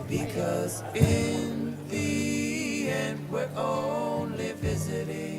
Because in the end we're only visiting.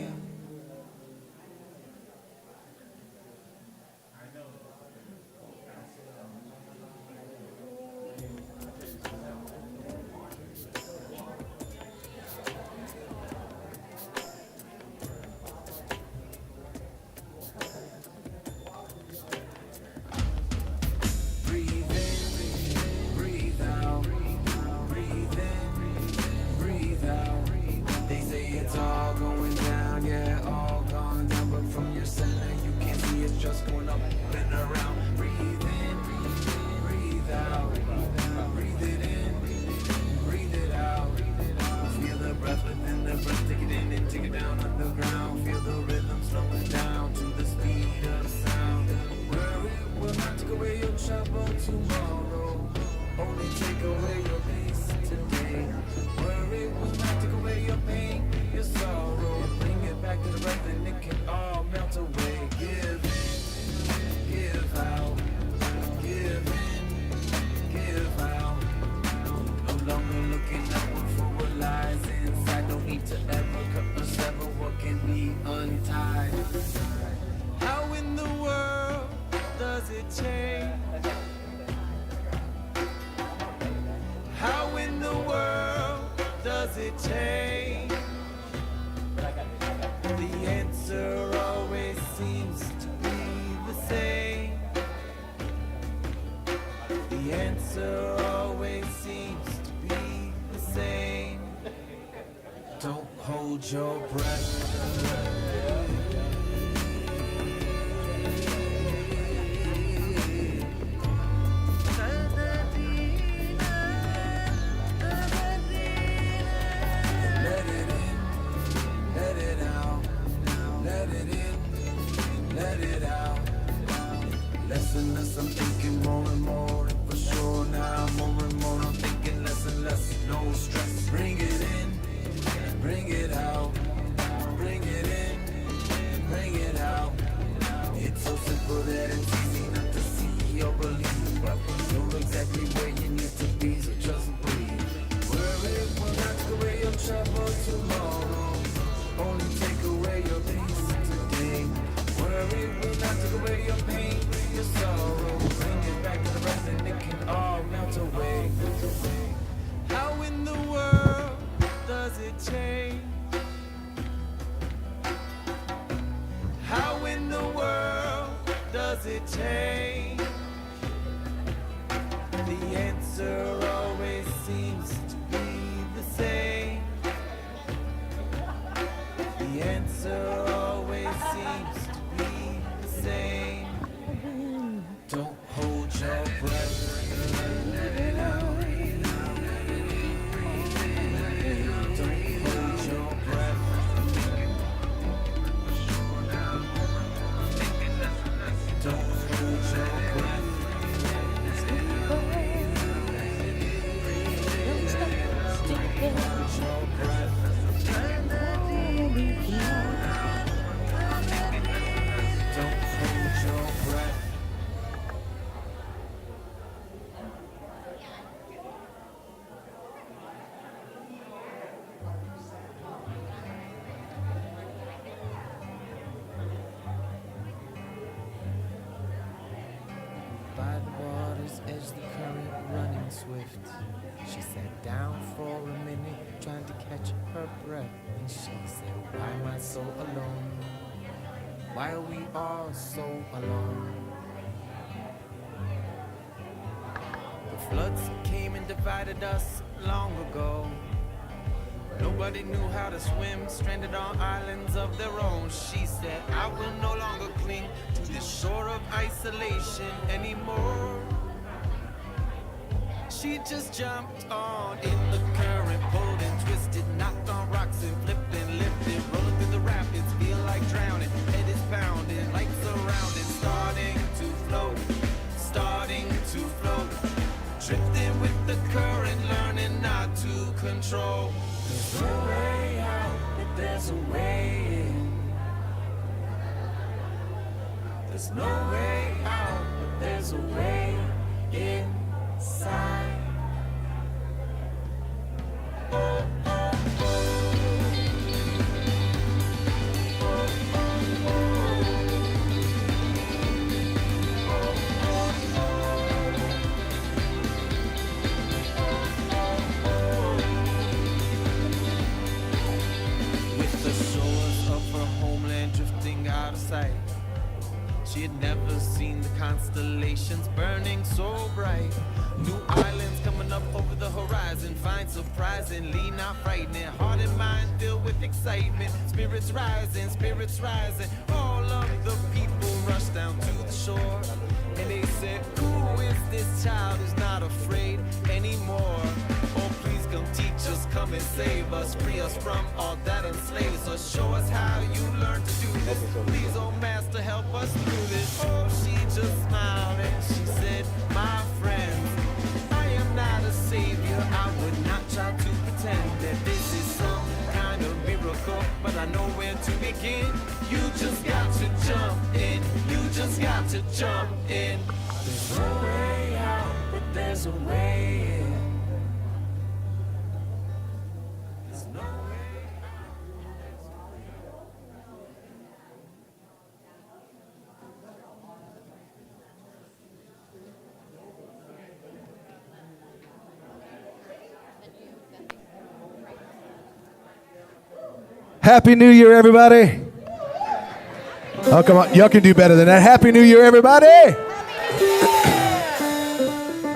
Your breath. She sat down for a minute, trying to catch her breath, and she said, why am I so alone? Why are we all so alone? The floods came and divided us long ago. Nobody knew how to swim, stranded on islands of their own. She said, I will no longer cling to this shore of isolation anymore. She just jumped on in the current, pulled and twisted, knocked on rocks and flipped and lifted, rolling through the rapids, feel like drowning, head is pounding, lights surrounding, starting to float, drifting with the current, learning not to control. There's no way out, but there's a way in. There's no way out, but there's a way inside. She'd never seen the constellations burning so bright. New islands coming up over the horizon, find surprisingly not frightening. Heart and mind filled with excitement, spirits rising, all of the people rush down to the shore, and they said, who is this child who's not afraid anymore? Oh, please come teach us, come and save us, free us from all that enslaves us, show us how you learn to do this. Please, oh master, help us through this. Oh, she just smiled and she said, my friends, I am not a savior, I would not try to pretend that this is some kind of miracle, but I know where to begin. You just got to jump in, you just got to jump in. There's no way out, but there's a way in. There's no way out. Happy New Year, everybody. Oh, come on. Y'all can do better than that. Happy New Year, everybody.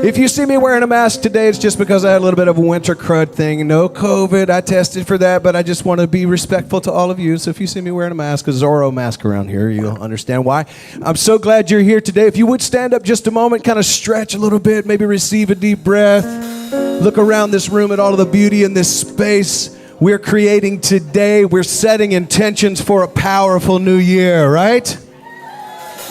If you see me wearing a mask today, it's just because I had a little bit of a winter crud thing. No COVID. I tested for that, but I just want to be respectful to all of you. So if you see me wearing a mask, a Zorro mask around here, you'll understand why. I'm so glad you're here today. If you would stand up just a moment, kind of stretch a little bit, maybe receive a deep breath. Look around this room at all of the beauty in this space we're creating today. We're setting intentions for a powerful new year, right?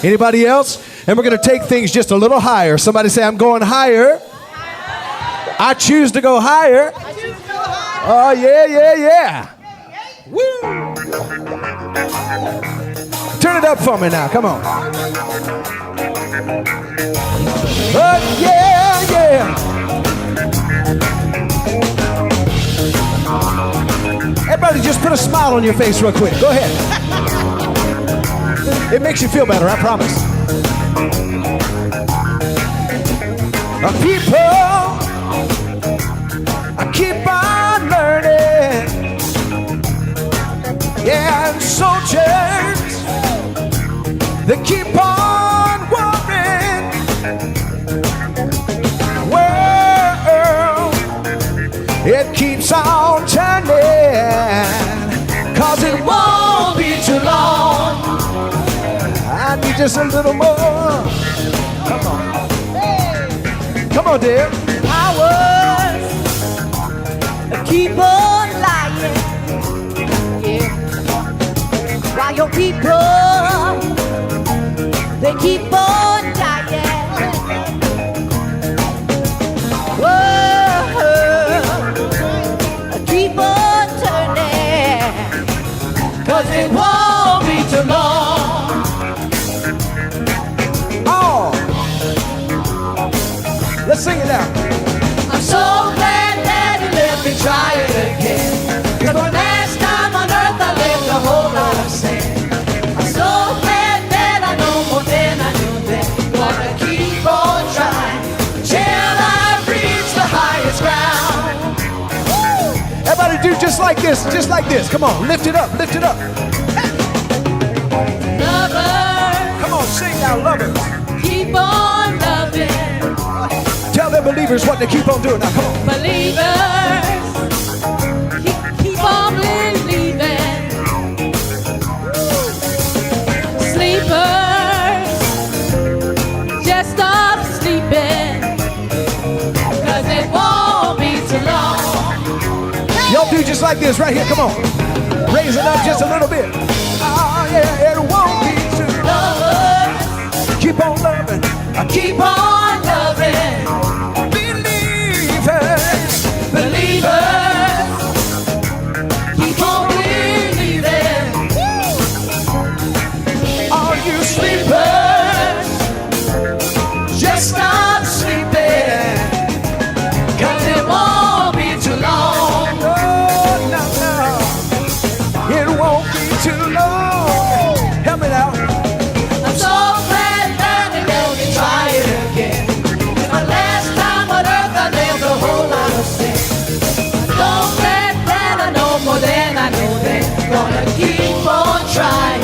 Anybody else? And we're going to take things just a little higher. Somebody say, I'm going higher. I choose to go higher. Oh, yeah. Woo! Turn it up for me now. Come on. Oh, yeah. Everybody just put a smile on your face real quick. Go ahead. It makes you feel better, I promise. People, I keep on learning. Yeah, and soldiers, they keep on warring. World, it keeps on turning, 'cause it won't be too long. I need just a little more. Come on. Come on, dear. Hours keep on lying, yeah. While your people, they keep on dying. Whoa, keep on turning, 'cause it won't be too long. Let's sing it now. I'm so glad that you let me try it again. 'Cause the last time on earth I lived a whole lot of sin. I'm so glad that I know more than I knew then. Gonna keep on trying till I reach the highest ground. Woo! Everybody do just like this, just like this. Come on, lift it up, lift it up. Lovers, come on, sing now, lovers. keep on loving. Tell the believers what they keep on doing now. Come on. Believers, keep on believing. Sleepers, just stop sleeping, 'cause it won't be too long. Y'all do just like this right here. Come on. Raise it up just a little bit. Oh, yeah, it won't be too long. Lovers, Keep on loving. keep on loving. Believers, keep on believing. All you Sleepers, just stop sleeping, 'cause it won't be too long. no. It won't be too long. Help me now. I'm so glad that they let me try it again. 'Cause my last time on earth I lived a whole lot of sin. So glad that I know more than I knew then. Gonna keep on trying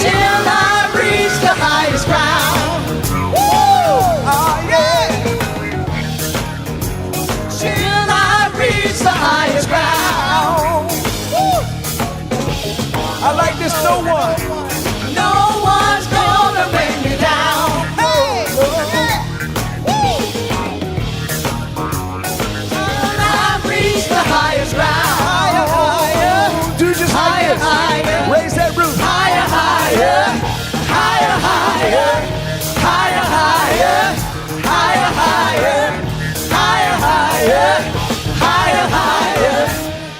till I reach the highest ground. reach the highest ground. I like this. No one. No one's gonna bring me down. Hey, I've reached the highest ground. Higher, higher. Do just like Higher, this. higher. Raise that roof. Higher, higher, higher, higher, higher, higher, higher, higher, higher, higher, higher,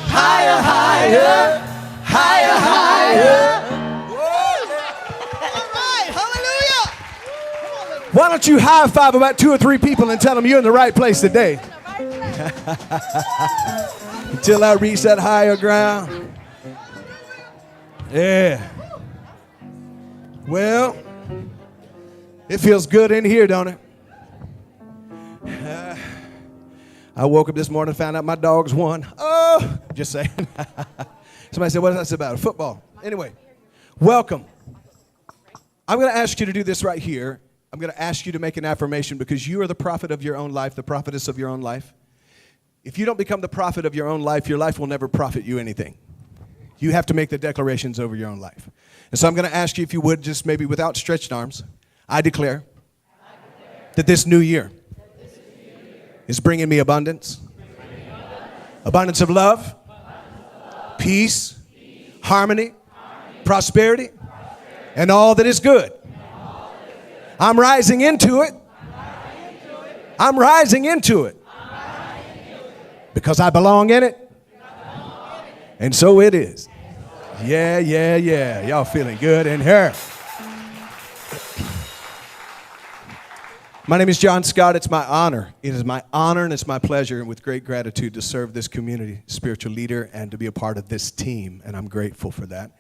higher, higher, higher, higher. Why don't you high five about 2 or 3 people and tell them you're in the right place today? Until I reach that higher ground. Yeah. Well, it feels good in here, don't it? I woke up this morning and found out my dogs won. Oh, just saying. Somebody said, what is that about? Football. Anyway, welcome. I'm going to ask you to do this right here. I'm going to ask you to make an affirmation because you are the prophet of your own life, the prophetess of your own life. If you don't become the prophet of your life will never profit you anything. You have to make the declarations over your own life. And so I'm going to ask you if you would, just maybe with outstretched arms, I declare that this new year is bringing me abundance, abundance of love, peace, harmony, prosperity, and all that is good. I'm rising into it. I'm rising into it. Because I belong in it. And so it is. Yeah, yeah, yeah. Y'all feeling good in here. My name is John Scott. It's my honor. It is my honor and it's my pleasure and with great gratitude to serve this community, spiritual leader, and to be a part of this team. And I'm grateful for that.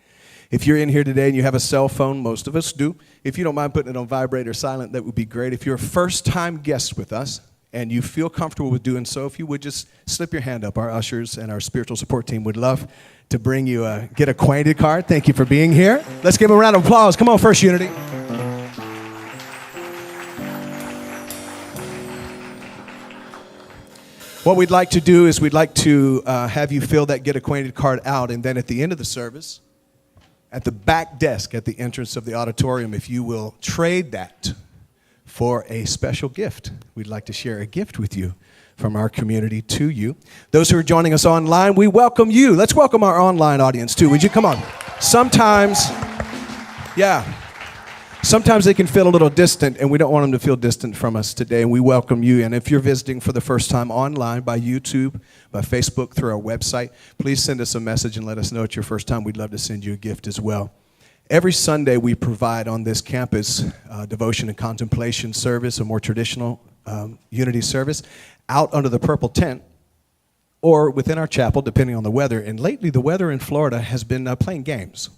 If you're in here today and you have a cell phone, most of us do. If you don't mind putting it on vibrate or silent, that would be great. If you're a first-time guest with us and you feel comfortable with doing so, if you would just slip your hand up. Our ushers and our spiritual support team would love to bring you a Get Acquainted card. Thank you for being here. Let's give them a round of applause. Come on, First Unity. What we'd like to do is we'd like to have you fill that Get Acquainted card out, and then at the end of the service, at the back desk at the entrance of the auditorium, if you will trade that for a special gift. We'd like to share a gift with you from our community to you. Those who are joining us online, we welcome you. Let's welcome our online audience too. Would you come on? Sometimes they can feel a little distant, and we don't want them to feel distant from us today, and we welcome you. And if you're visiting for the first time online by YouTube, by Facebook, through our website, please send us a message and let us know it's your first time. We'd love to send you a gift as well. Every Sunday we provide on this campus devotion and contemplation service, a more traditional unity service, out under the purple tent or within our chapel, depending on the weather. And lately the weather in Florida has been playing games.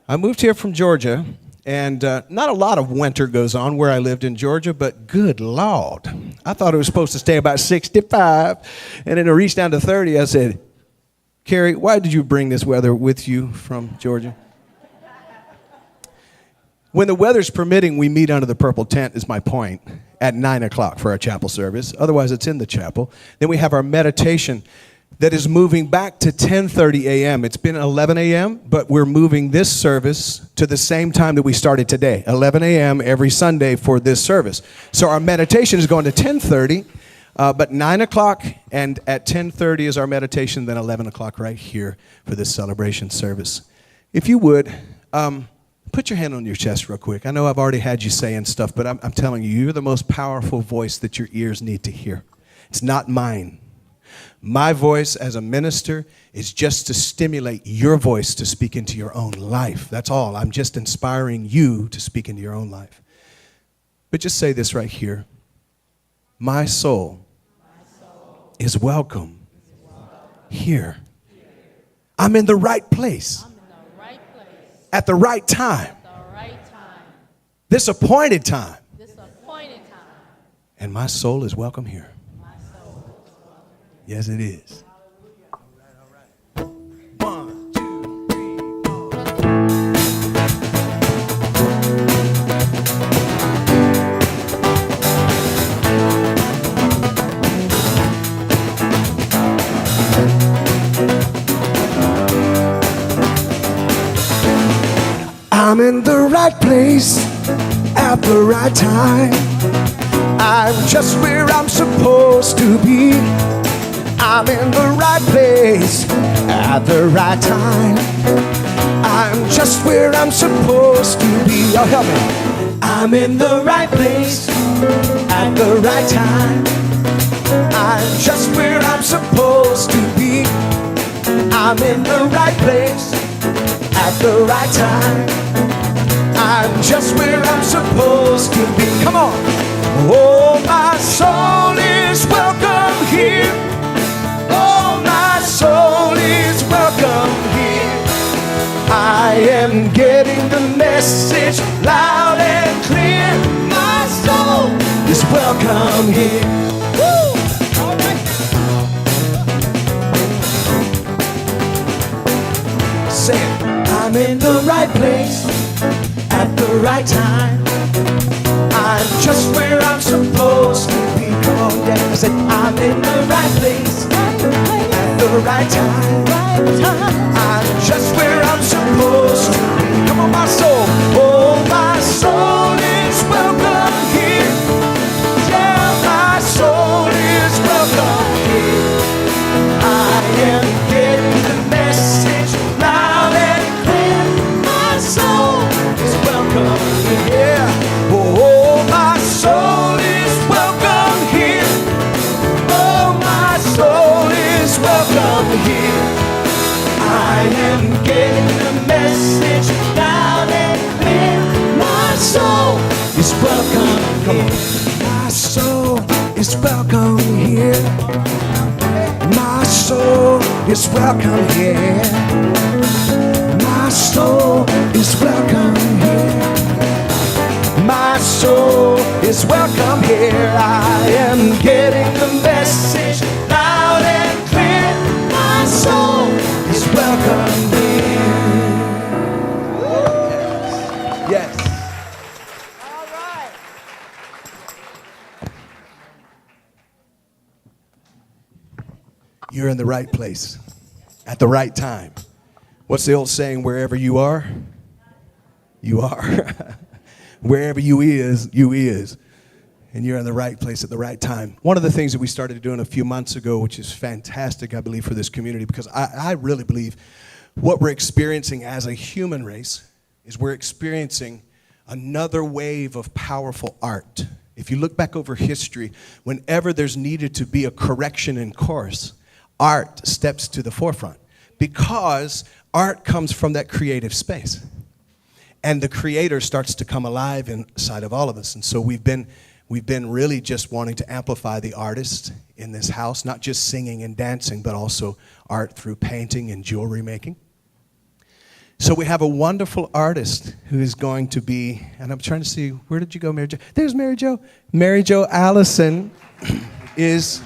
I moved here from Georgia, and not a lot of winter goes on where I lived in Georgia, but good Lord. I thought it was supposed to stay about 65, and then it reached down to 30. I said, Carrie, why did you bring this weather with you from Georgia? When the weather's permitting, we meet under the purple tent, is my point, at 9 o'clock for our chapel service. Otherwise, it's in the chapel. Then we have our meditation that is moving back to 10:30 a.m. It's been 11 a.m., but we're moving this service to the same time that we started today, 11 a.m. every Sunday for this service. So our meditation is going to 10:30, but 9 o'clock, and at 10:30 is our meditation, then 11 o'clock right here for this celebration service. If you would, put your hand on your chest real quick. I know I've already had you saying stuff, but I'm telling you, you're the most powerful voice that your ears need to hear. It's not mine. My voice as a minister is just to stimulate your voice to speak into your own life. That's all. I'm just inspiring you to speak into your own life. But just say this right here. My soul is welcome here. I'm in the right place at the right time. This appointed time. And my soul is welcome here. Yes, it is. All right. 1, 2, 3, 4. I'm in the right place at the right time. I'm just where I'm supposed to be. I'm in the right place at the right time. I'm just where I'm supposed to be. Y'all help me. I'm in the right place at the right time. I'm just where I'm supposed to be. I'm in the right place at the right time. I'm just where I'm supposed to be. Come on. Oh, my soul is welcome here. Oh, my soul is welcome here. I am getting the message loud and clear. My soul is welcome here. Woo! All right. Say it. I'm in the right place at the right time. I'm just where I'm supposed to be. Come on, Dad. I said, I'm in the right place at the right time. I'm just where I'm supposed to be. Come on, my soul. Oh, my soul is welcome here. Yeah, my soul is welcome here. I am getting the message loud and clear. My soul is welcome here. Oh, my soul is welcome here. Oh, my soul is welcome here. I am getting the message loud and clear. My soul is welcome here. My soul is welcome here. My soul is welcome here. My soul is welcome here. My soul is welcome here. I am getting the message loud and clear. My soul is welcome here. Yes. All right. You're in the right place at the right time. What's the old saying? Wherever you are, you are. Wherever you is, and you're in the right place at the right time. One of the things that we started doing a few months ago, which is fantastic, I believe, for this community, because I really believe what we're experiencing as a human race is we're experiencing another wave of powerful art. If you look back over history, whenever there's needed to be a correction in course, art steps to the forefront, because art comes from that creative space. And the creator starts to come alive inside of all of us. And so we've been really just wanting to amplify the artist in this house, not just singing and dancing, but also art through painting and jewelry making. So we have a wonderful artist who is going to be, and I'm trying to see, where did you go, Mary Jo? There's Mary Jo. Mary Jo Allison is,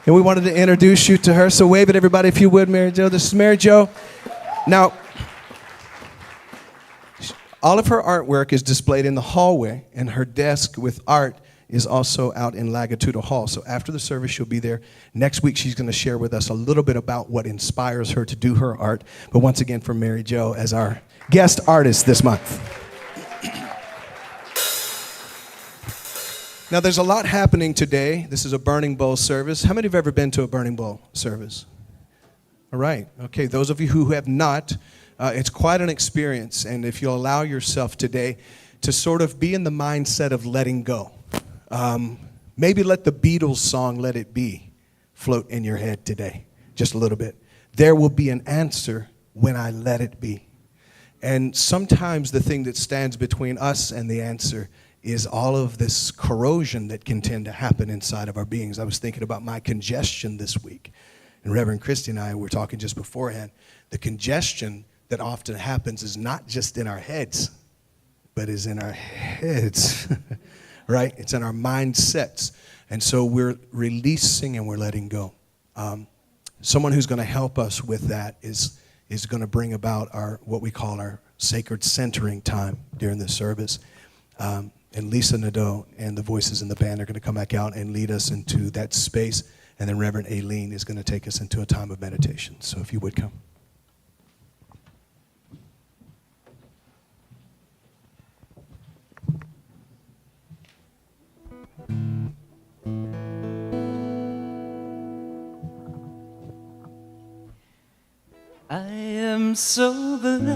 and we wanted to introduce you to her. So wave at everybody if you would, Mary Jo. This is Mary Jo. Now, all of her artwork is displayed in the hallway, and her desk with art is also out in Lagatudo Hall. So after the service, she'll be there. Next week, she's going to share with us a little bit about what inspires her to do her art. But once again, for Mary Jo as our guest artist this month. Now, there's a lot happening today. This is a Burning Bowl service. How many have ever been to a Burning Bowl service? All right. Okay, those of you who have not, it's quite an experience, and if you'll allow yourself today to sort of be in the mindset of letting go. Maybe let the Beatles song, Let It Be, float in your head today, just a little bit. There will be an answer when I let it be. And sometimes the thing that stands between us and the answer is all of this corrosion that can tend to happen inside of our beings. I was thinking about my congestion this week, and Reverend Christy and I were talking just beforehand. The congestion that often happens is not just in our heads, but is in our heads, right? It's in our mindsets. And so we're releasing and we're letting go. Someone who's going to help us with that is going to bring about what we call our sacred centering time during this service. And Lisa Nadeau and the voices in the band are going to come back out and lead us into that space. And then Reverend Aileen is going to take us into a time of meditation. So if you would come. I am so blessed.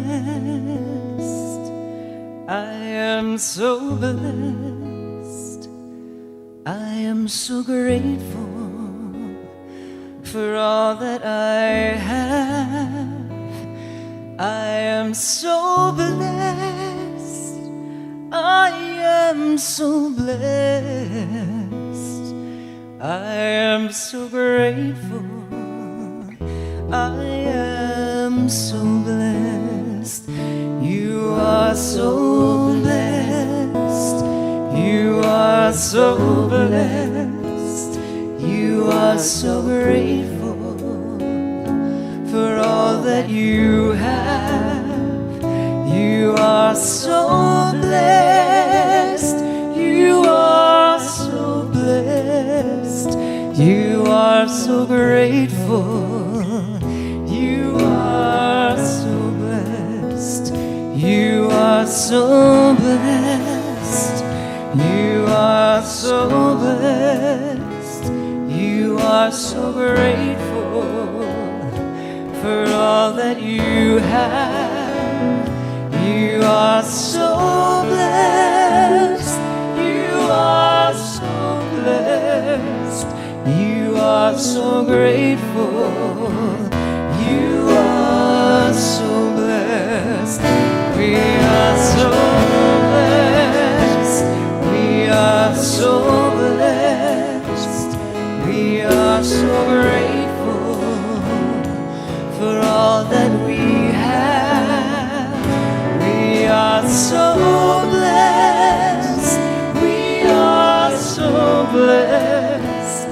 I am so blessed. I am so grateful for all that I have. I am so blessed. I am so blessed. I am so grateful. I am so blessed. You are so blessed. You are so blessed. You are so grateful for all that you have. You are so blessed. You are so blessed. You are so grateful. You are so blessed. You are so blessed. You are so blessed. You are so grateful for all that you have. You are so blessed. You are so blessed. You are so grateful. You are so blessed. We are so blessed. We are so blessed. We are so grateful for all that we have. We are so blessed. We are so blessed.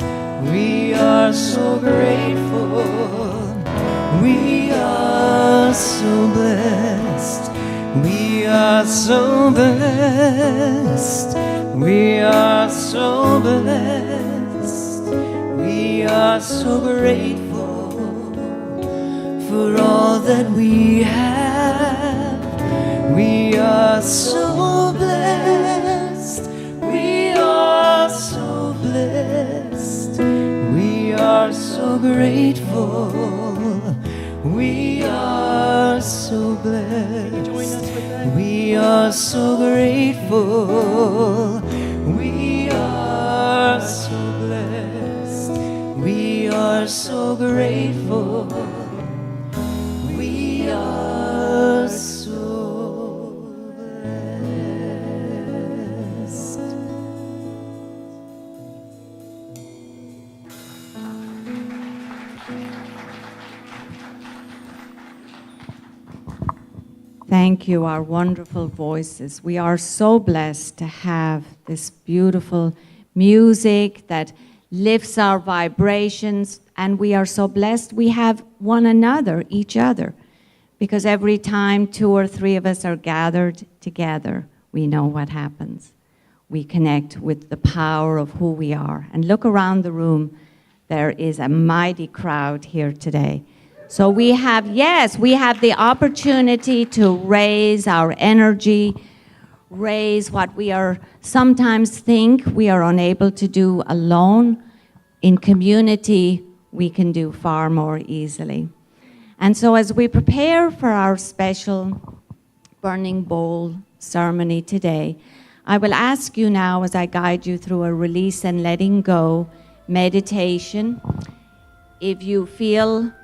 We are so grateful. We are so blessed. We are so blessed. We are so blessed. We are so grateful for all that we have. We are so blessed. We are so blessed. We are so grateful. We are so blessed. We are so grateful. We are so blessed. We are so grateful. We are so blessed. Thank you, our wonderful voices. We are so blessed to have this beautiful music that lifts our vibrations, and we are so blessed we have one another, each other, because every time 2 or 3 of us are gathered together, we know what happens. We connect with the power of who we are. And look around the room, there is a mighty crowd here today. So we have the opportunity to raise our energy, raise what we are sometimes think we are unable to do alone. In community, we can do far more easily. And so as we prepare for our special burning bowl ceremony today, I will ask you now, as I guide you through a release and letting go meditation, if you feel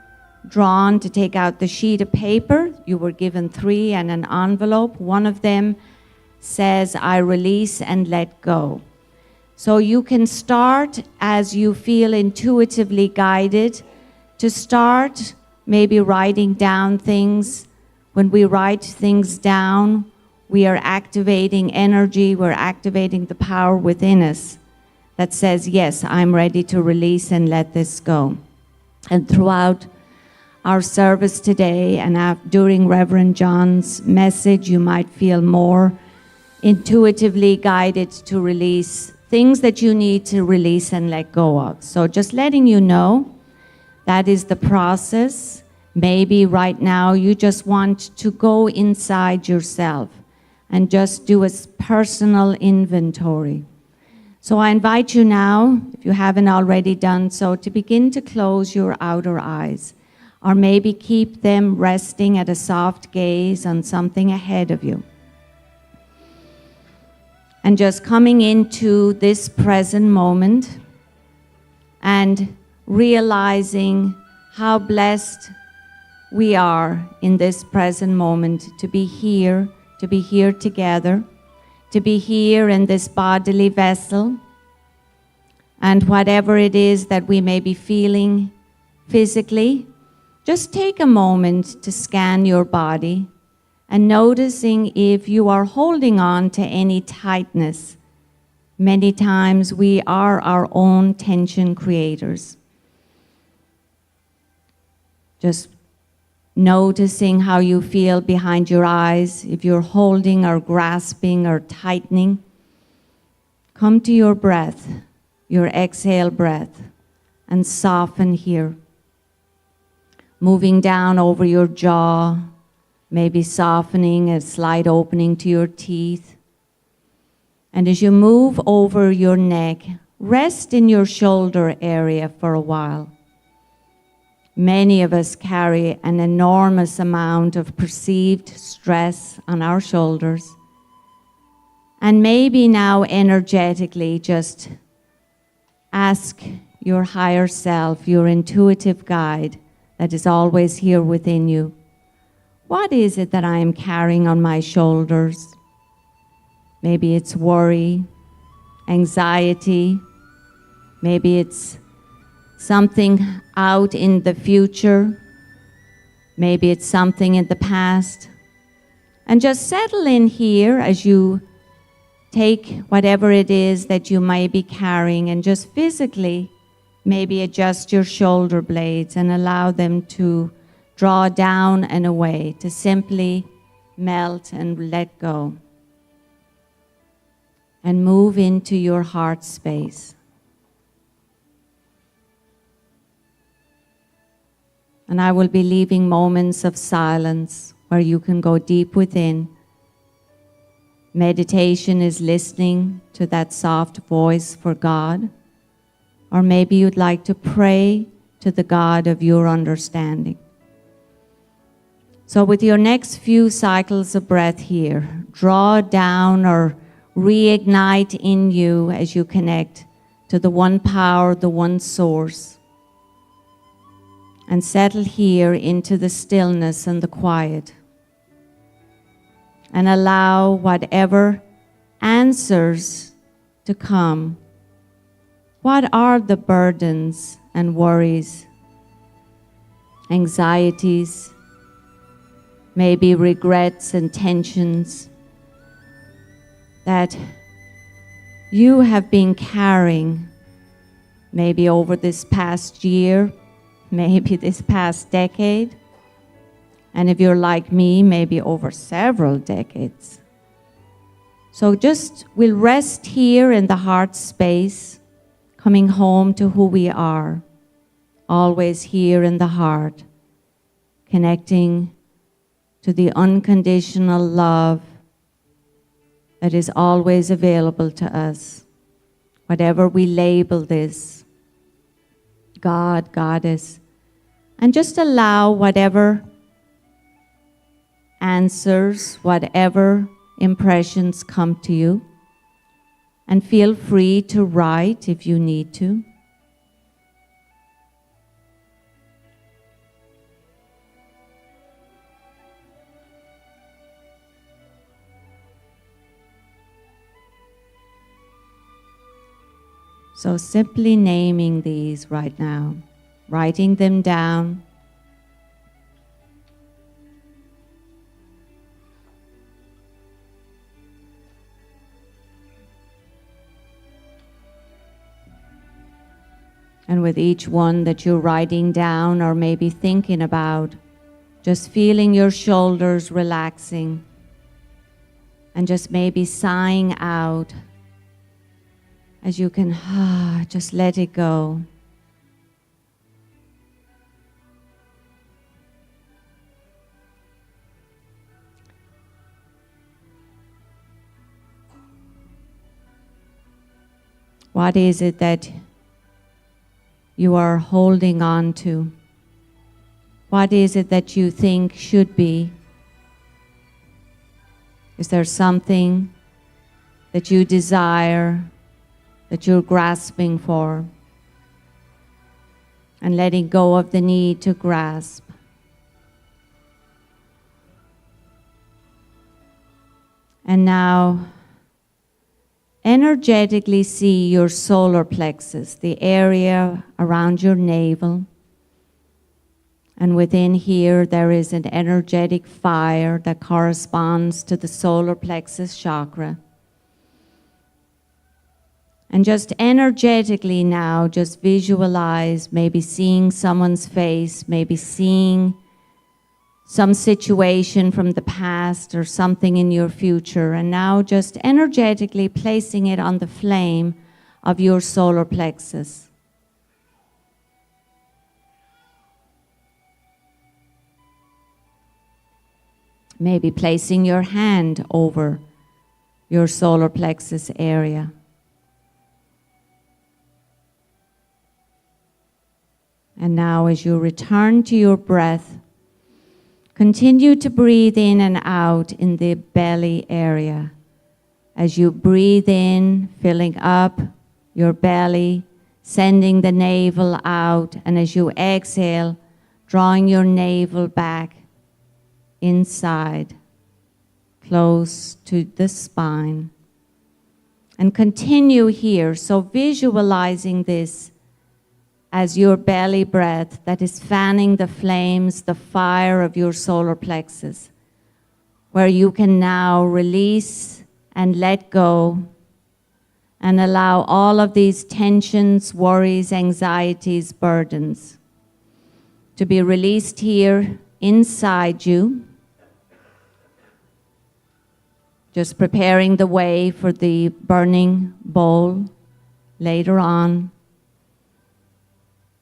drawn to take out the sheet of paper, you were given 3 and an envelope. One of them says, I release and let go. So you can start as you feel intuitively guided to start maybe writing down things. When we write things down, we are activating energy, we're activating the power within us that says, yes, I'm ready to release and let this go. And throughout our service today and during Reverend John's message, you might feel more intuitively guided to release things that you need to release and let go of. So just letting you know, that is the process. Maybe right now you just want to go inside yourself and just do a personal inventory. So I invite you now, if you haven't already done so, to begin to close your outer eyes. or maybe keep them resting at a soft gaze on something ahead of you. And just coming into this present moment and realizing how blessed we are in this present moment to be here together, to be here in this bodily vessel, and whatever it is that we may be feeling physically, just take a moment to scan your body and noticing if you are holding on to any tightness. Many times we are our own tension creators. Just noticing how you feel behind your eyes, if you're holding or grasping or tightening. Come to your breath, your exhale breath, and soften here. Moving down over your jaw, maybe softening, a slight opening to your teeth. And as you move over your neck, rest in your shoulder area for a while. Many of us carry an enormous amount of perceived stress on our shoulders. And maybe now energetically just ask your higher self, your intuitive guide that is always here within you, what is it that I am carrying on my shoulders? Maybe it's worry, anxiety, maybe it's something out in the future, maybe it's something in the past. And just settle in here as you take whatever it is that you may be carrying and just physically maybe adjust your shoulder blades and allow them to draw down and away, to simply melt and let go. And move into your heart space. And I will be leaving moments of silence where you can go deep within. Meditation is listening to that soft voice for God. Or maybe you'd like to pray to the God of your understanding. So with your next few cycles of breath here, draw down or reignite in you as you connect to the one power, the one source. And settle here into the stillness and the quiet. And allow whatever answers to come. What are the burdens and worries, anxieties, maybe regrets and tensions that you have been carrying maybe over this past year, maybe this past decade, and if you're like me, maybe over several decades. So just we'll rest here in the heart space, coming home to who we are, always here in the heart, connecting to the unconditional love that is always available to us. Whatever we label this, God, Goddess, and just allow whatever answers, whatever impressions come to you, and feel free to write if you need to. So simply naming these right now, writing them down. And with each one that you're writing down or maybe thinking about, just feeling your shoulders relaxing and just maybe sighing out as you can just let it go. What is it that you are holding on to? What is it that you think should be? Is there something that you desire, that you're grasping for? And letting go of the need to grasp. And now, energetically see your solar plexus, the area around your navel. And within here, there is an energetic fire that corresponds to the solar plexus chakra. And just energetically now, just visualize maybe seeing someone's face, maybe seeing some situation from the past or something in your future, and now just energetically placing it on the flame of your solar plexus. Maybe placing your hand over your solar plexus area. And now as you return to your breath, continue to breathe in and out in the belly area. As you breathe in, filling up your belly, sending the navel out, and as you exhale, drawing your navel back inside, close to the spine. And continue here, so visualizing this as your belly breath that is fanning the flames, the fire of your solar plexus, where you can now release and let go and allow all of these tensions, worries, anxieties, burdens to be released here inside you, just preparing the way for the burning bowl later on.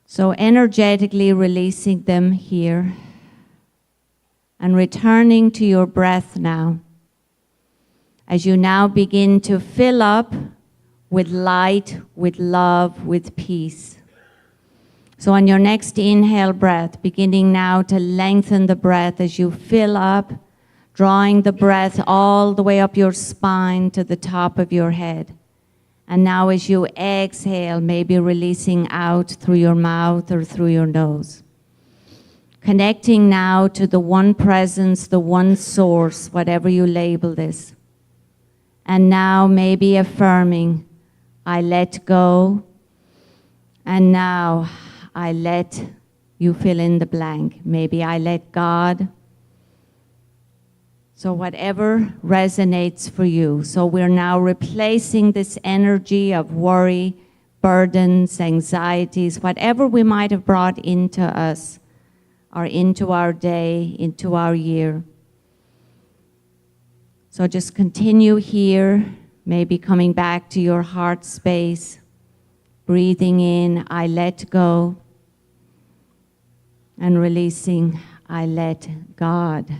So energetically releasing them here and returning to your breath now. As you now begin to fill up with light, with love, with peace. So on your next inhale breath, beginning now to lengthen the breath as you fill up, drawing the breath all the way up your spine to the top of your head. And now as you exhale, maybe releasing out through your mouth or through your nose. Connecting now to the one presence, the one source, whatever you label this. And now maybe affirming, I let go. And now I let you fill in the blank. Maybe I let God. So whatever resonates for you. So we're now replacing this energy of worry, burdens, anxieties, whatever we might have brought into us or into our day, into our year. So just continue here, maybe coming back to your heart space, breathing in, I let go, and releasing, I let God.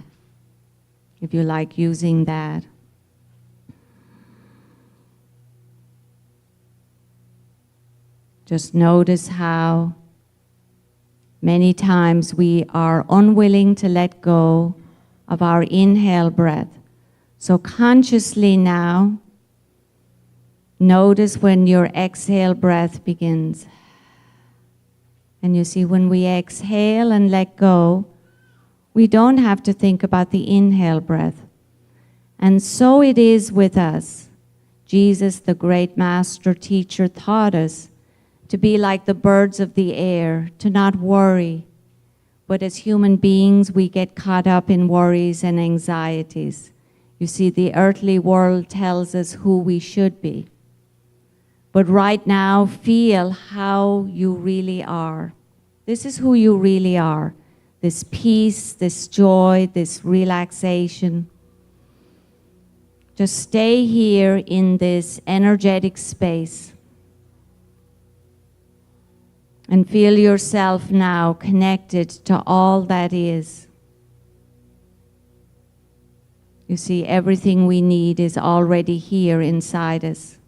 If you like using that. Just notice how many times we are unwilling to let go of our inhale breath. So consciously now, notice when your exhale breath begins. And you see when we exhale and let go, we don't have to think about the inhale breath. And so it is with us. Jesus, the great master teacher, taught us to be like the birds of the air, to not worry. But as human beings, we get caught up in worries and anxieties. You see, the earthly world tells us who we should be. But right now, feel how you really are. This is who you really are. This peace, this joy, this relaxation. Just stay here in this energetic space and feel yourself now connected to all that is. You see, everything we need is already here inside us.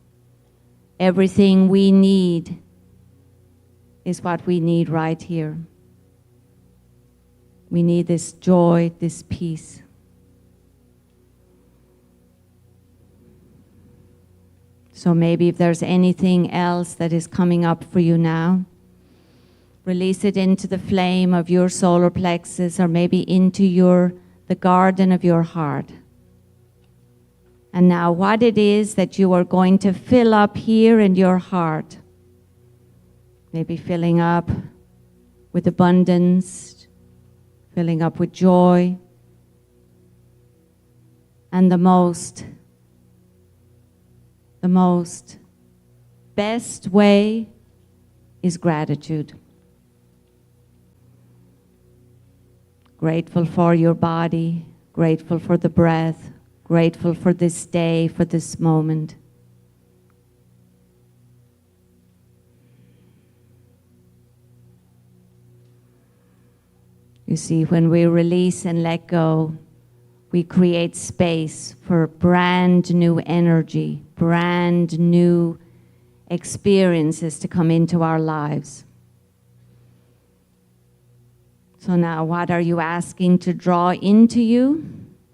Everything we need is what we need right here. We need this joy, this peace. So maybe if there's anything else that is coming up for you now, release it into the flame of your solar plexus, or maybe into the garden of your heart. And now what it is that you are going to fill up here in your heart. Maybe filling up with abundance, filling up with joy, and the most best way is gratitude. Grateful for your body, grateful for the breath, grateful for this day, for this moment. You see, when we release and let go, we create space for brand new energy, brand new experiences to come into our lives. So now, what are you asking to draw into you?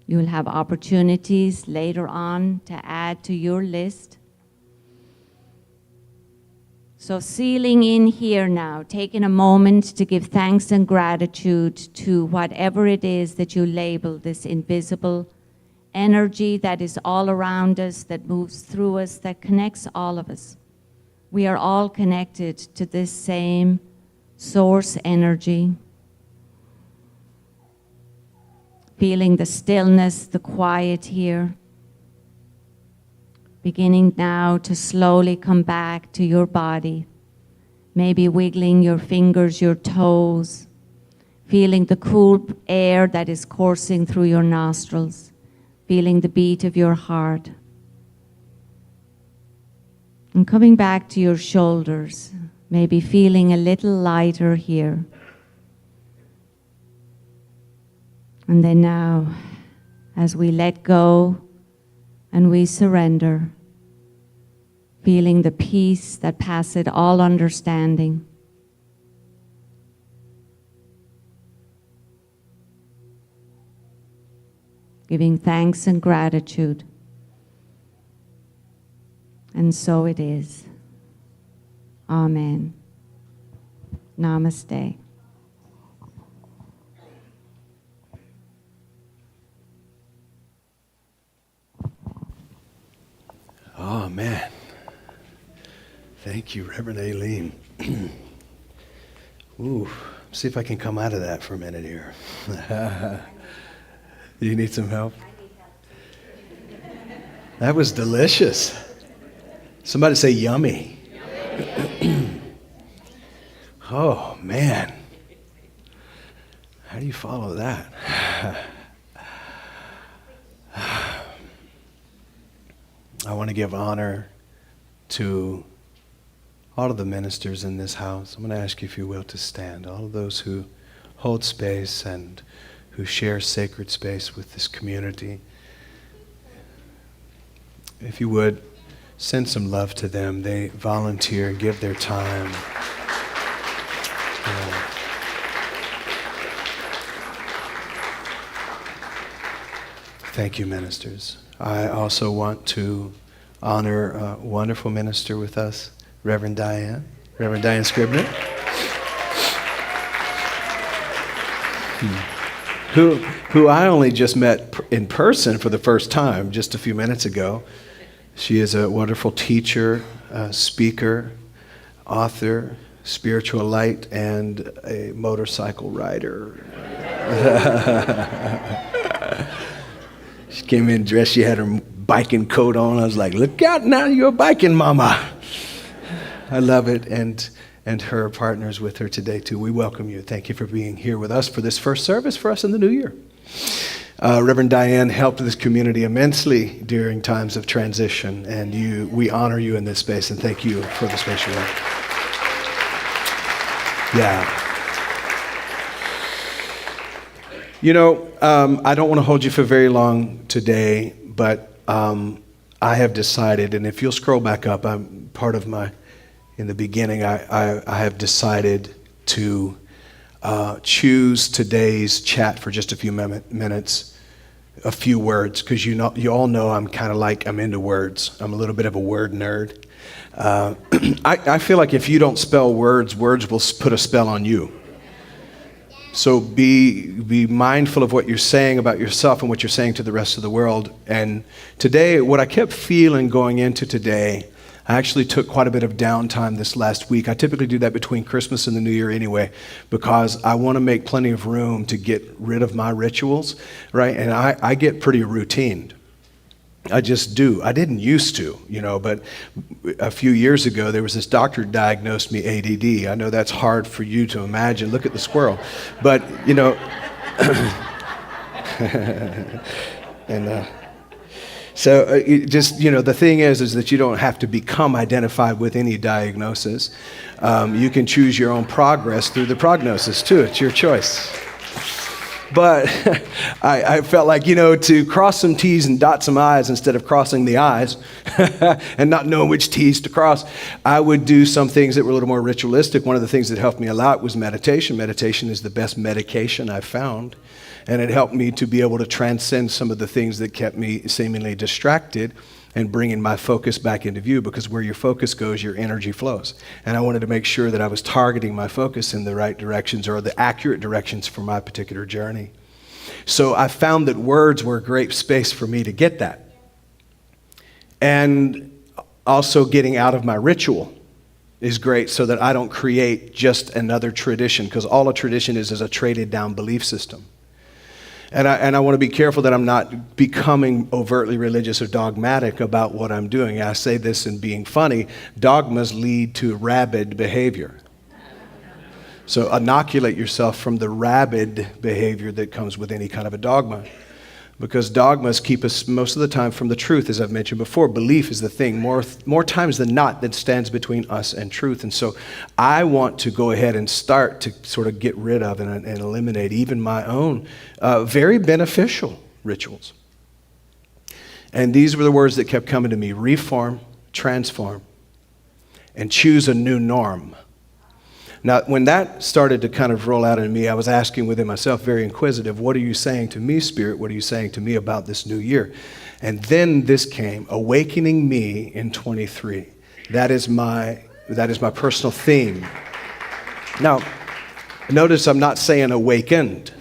You'll have opportunities later on to add to your list. So sealing in here now, taking a moment to give thanks and gratitude to whatever it is that you label this invisible energy that is all around us, that moves through us, that connects all of us. We are all connected to this same source energy. Feeling the stillness, the quiet here. Beginning now to slowly come back to your body. Maybe wiggling your fingers, your toes. Feeling the cool air that is coursing through your nostrils. Feeling the beat of your heart. And coming back to your shoulders. Maybe feeling a little lighter here. And then now, as we let go and we surrender, feeling the peace that passeth all understanding. Giving thanks and gratitude. And so it is. Amen. Namaste. Oh, man. Thank you, Reverend Aileen. Ooh, see if I can come out of that for a minute here. You need some help? That was delicious. Somebody say yummy. Oh, man. How do you follow that? I want to give honor to all of the ministers in this house. I'm going to ask you, if you will, to stand. All of those who hold space and who share sacred space with this community. If you would, send some love to them. They volunteer and give their time. Thank you, ministers. I also want to honor a wonderful minister with us, Reverend Diane Scribner, who I only just met in person for the first time just a few minutes ago. She is a wonderful teacher, speaker, author, spiritual light, and a motorcycle rider. She came in dressed, she had her biking coat on. I was like, look out now, you're a biking mama. I love it, and her partners with her today too. We welcome you. Thank you for being here with us for this first service for us in the new year. Reverend Diane helped this community immensely during times of transition, and we honor you in this space, and thank you for the space you have. Yeah. You know, I don't want to hold you for very long today, but I have decided, and if you'll scroll back up, in the beginning, I have decided to choose today's chat for just a few minutes, a few words, because you all know I'm into words. I'm a little bit of a word nerd. I feel like if you don't spell words, words will put a spell on you. So be mindful of what you're saying about yourself and what you're saying to the rest of the world. And today, what I kept feeling going into today, I actually took quite a bit of downtime this last week. I typically do that between Christmas and the New Year anyway, because I want to make plenty of room to get rid of my rituals, right? And I get pretty routine. I just do. I didn't used to, but a few years ago, there was this doctor who diagnosed me ADD. I know that's hard for you to imagine. Look at the squirrel. But, and so the thing is that you don't have to become identified with any diagnosis. You can choose your own progress through the prognosis, too. It's your choice. But I felt like, to cross some T's and dot some I's instead of crossing the I's and not knowing which T's to cross, I would do some things that were a little more ritualistic. One of the things that helped me a lot was meditation. Meditation is the best medication I've found. And it helped me to be able to transcend some of the things that kept me seemingly distracted and bringing my focus back into view, because where your focus goes, your energy flows. And I wanted to make sure that I was targeting my focus in the right directions, or the accurate directions for my particular journey. So I found that words were a great space for me to get that. And also getting out of my ritual is great so that I don't create just another tradition, because all a tradition is a traded down belief system. And I want to be careful that I'm not becoming overtly religious or dogmatic about what I'm doing. I say this in being funny. Dogmas lead to rabid behavior. So inoculate yourself from the rabid behavior that comes with any kind of a dogma. Because dogmas keep us most of the time from the truth, as I've mentioned before. Belief is the thing more times than not that stands between us and truth. And so I want to go ahead and start to sort of get rid of and eliminate even my own very beneficial rituals. And these were the words that kept coming to me: reform, transform, and choose a new norm. Now, when that started to kind of roll out in me, I was asking within myself, very inquisitive, what are you saying to me, Spirit? What are you saying to me about this new year? And then this came, awakening me in 23. That is my personal theme. Now, notice I'm not saying awakened,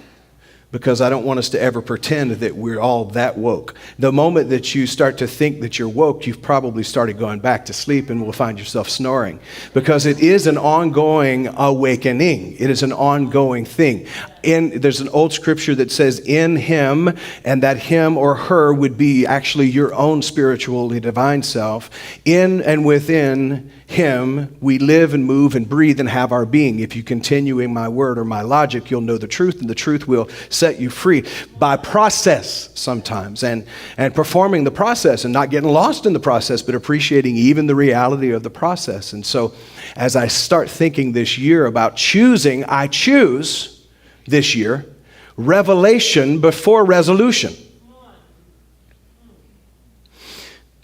because I don't want us to ever pretend that we're all that woke. The moment that you start to think that you're woke, you've probably started going back to sleep and will find yourself snoring, because it is an ongoing awakening. It is an ongoing thing. There's an old scripture that says, in him, and that him or her would be actually your own spiritually divine self. In and within him, we live and move and breathe and have our being. If you continue in my word or my logic, you'll know the truth, and the truth will set you free by process sometimes, and performing the process and not getting lost in the process, but appreciating even the reality of the process. And so as I start thinking this year about choosing, I choose this year revelation before resolution.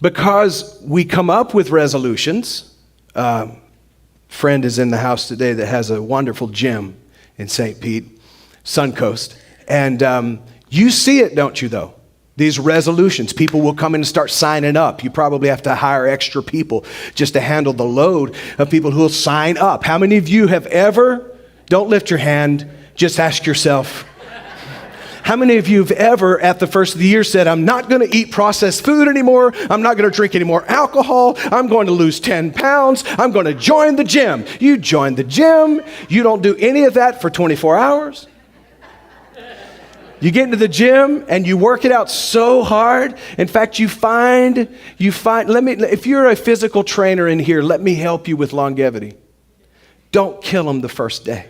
Because we come up with resolutions. Friend is in the house today that has a wonderful gym in St. Pete, Suncoast. And you see it, don't you, though? These resolutions, people will come in and start signing up. You probably have to hire extra people just to handle the load of people who will sign up. How many of you have ever, don't lift your hand, just ask yourself, how many of you have ever at the first of the year said, I'm not going to eat processed food anymore. I'm not going to drink any more alcohol. I'm going to lose 10 pounds. I'm going to join the gym. You join the gym. You don't do any of that for 24 hours. You get into the gym and you work it out so hard. In fact, you find, if you're a physical trainer in here, let me help you with longevity. Don't kill them the first day.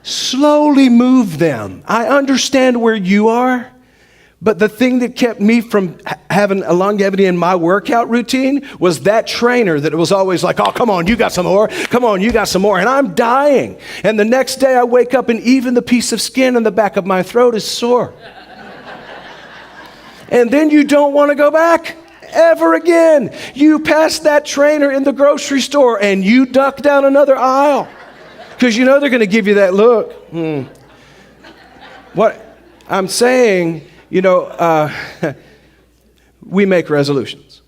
Slowly move them. I understand where you are, but the thing that kept me from having a longevity in my workout routine was that trainer that was always like, oh, come on, you got some more. Come on, you got some more. And I'm dying. And the next day I wake up and even the piece of skin on the back of my throat is sore. And then you don't want to go back ever again. You pass that trainer in the grocery store and you duck down another aisle, Because you know they're going to give you that look. What I'm saying, we make resolutions.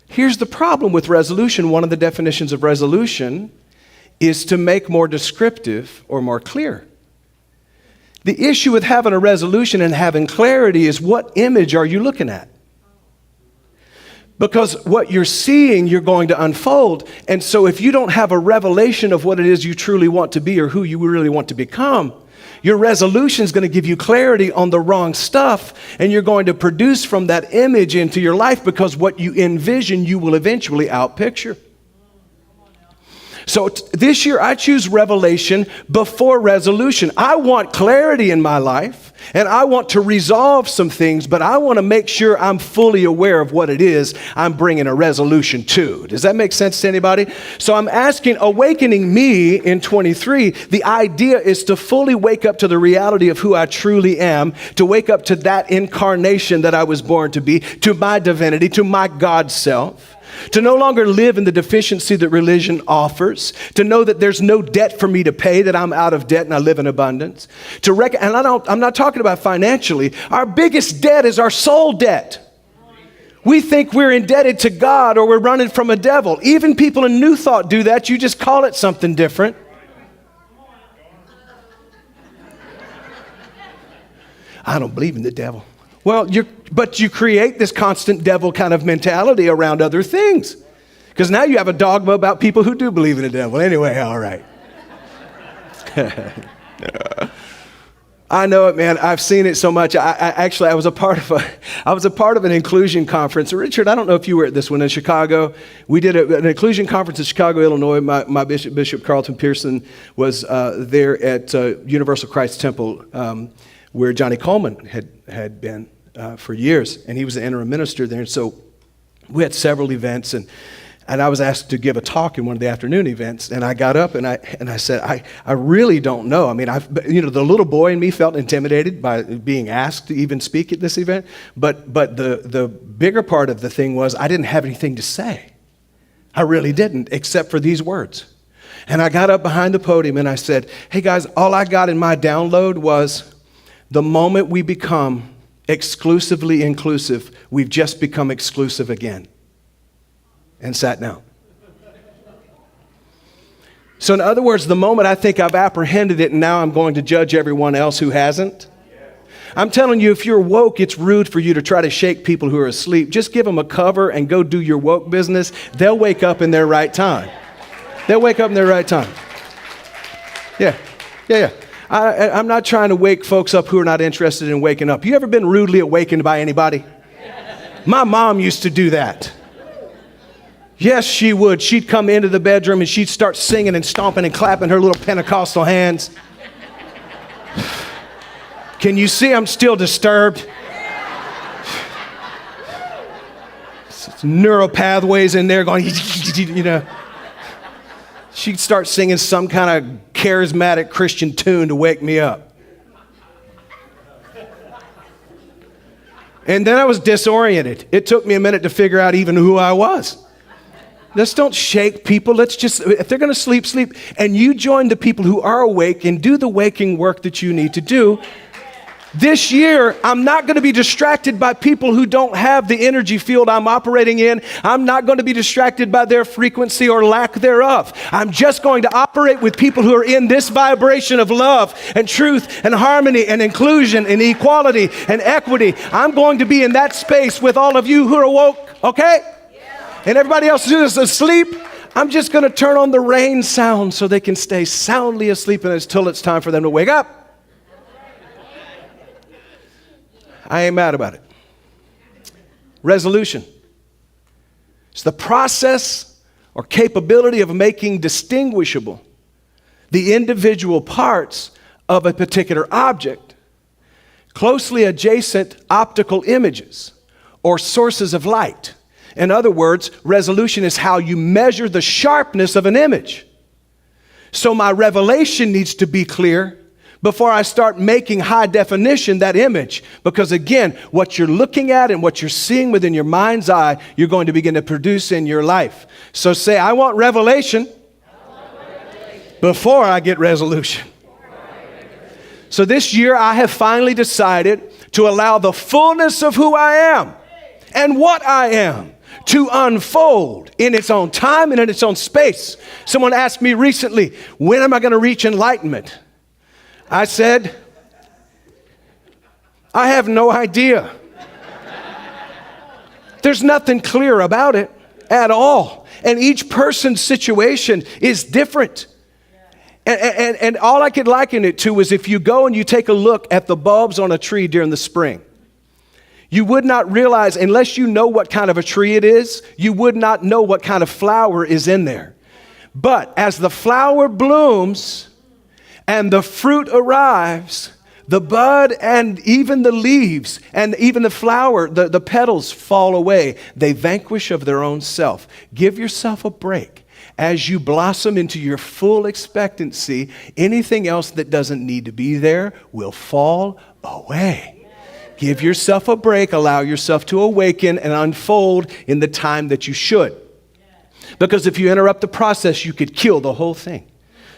Here's the problem with resolution. One of the definitions of resolution is to make more descriptive or more clear. The issue with having a resolution and having clarity is, what image are you looking at? Because what you're seeing, you're going to unfold. And so if you don't have a revelation of what it is you truly want to be or who you really want to become, your resolution is going to give you clarity on the wrong stuff, and you're going to produce from that image into your life, because what you envision, you will eventually outpicture. So this year, I choose revelation before resolution. I want clarity in my life, and I want to resolve some things, but I want to make sure I'm fully aware of what it is I'm bringing a resolution to. Does that make sense to anybody? So I'm asking, awakening me in 23, the idea is to fully wake up to the reality of who I truly am, to wake up to that incarnation that I was born to be, to my divinity, to my God self. To no longer live in the deficiency that religion offers, to know that there's no debt for me to pay, that I'm out of debt and I live in abundance. I'm not talking about financially. Our biggest debt is our soul debt. We think we're indebted to God or we're running from a devil. Even people in New Thought do that. You just call it something different. I don't believe in the devil. Well, but you create this constant devil kind of mentality around other things. Because now you have a dogma about people who do believe in the devil. Anyway, all right. I know it, man. I've seen it so much. I was a part of an inclusion conference. Richard, I don't know if you were at this one in Chicago. We did an inclusion conference in Chicago, Illinois. My Bishop Carlton Pearson was there at Universal Christ Temple, where Johnny Coleman had been for years, and he was the interim minister there. And so we had several events, and I was asked to give a talk in one of the afternoon events, and I got up and I said, I really don't know. I mean, the little boy in me felt intimidated by being asked to even speak at this event, but the bigger part of the thing was I didn't have anything to say. I really didn't, except for these words. And I got up behind the podium and I said, hey guys, all I got in my download was, the moment we become exclusively inclusive, we've just become exclusive again. And sat down. So in other words, the moment I think I've apprehended it and now I'm going to judge everyone else who hasn't, I'm telling you, if you're woke, it's rude for you to try to shake people who are asleep. Just give them a cover and go do your woke business. They'll wake up in their right time. They'll wake up in their right time. Yeah. I'm not trying to wake folks up who are not interested in waking up. You ever been rudely awakened by anybody? My mom used to do that. Yes, she would. She'd come into the bedroom and she'd start singing and stomping and clapping her little Pentecostal hands. Can you see I'm still disturbed? Neural pathways in there going, She'd start singing some kind of charismatic Christian tune to wake me up. And then I was disoriented. It took me a minute to figure out even who I was. Let's don't shake people. Let's just, if they're going to sleep, sleep. And you join the people who are awake and do the waking work that you need to do. This year, I'm not going to be distracted by people who don't have the energy field I'm operating in. I'm not going to be distracted by their frequency or lack thereof. I'm just going to operate with people who are in this vibration of love and truth and harmony and inclusion and equality and equity. I'm going to be in that space with all of you who are awoke, okay? Yeah. And everybody else who's asleep, I'm just going to turn on the rain sound so they can stay soundly asleep until it's time for them to wake up. I ain't mad about it. Resolution. It's the process or capability of making distinguishable the individual parts of a particular object, closely adjacent optical images or sources of light. In other words, resolution is how you measure the sharpness of an image. So my revelation needs to be clear before I start making high definition that image. Because again, what you're looking at and what you're seeing within your mind's eye, you're going to begin to produce in your life. So say, I want revelation before I get resolution. So this year I have finally decided to allow the fullness of who I am and what I am to unfold in its own time and in its own space. Someone asked me recently, when am I going to reach enlightenment? I said, I have no idea. There's nothing clear about it at all. And each person's situation is different. And all I could liken it to is if you go and you take a look at the bulbs on a tree during the spring, you would not realize, unless you know what kind of a tree it is, you would not know what kind of flower is in there. But as the flower blooms and the fruit arrives, the bud and even the leaves and even the flower, the petals fall away. They vanquish of their own self. Give yourself a break. As you blossom into your full expectancy, anything else that doesn't need to be there will fall away. Give yourself a break. Allow yourself to awaken and unfold in the time that you should. Because if you interrupt the process, you could kill the whole thing.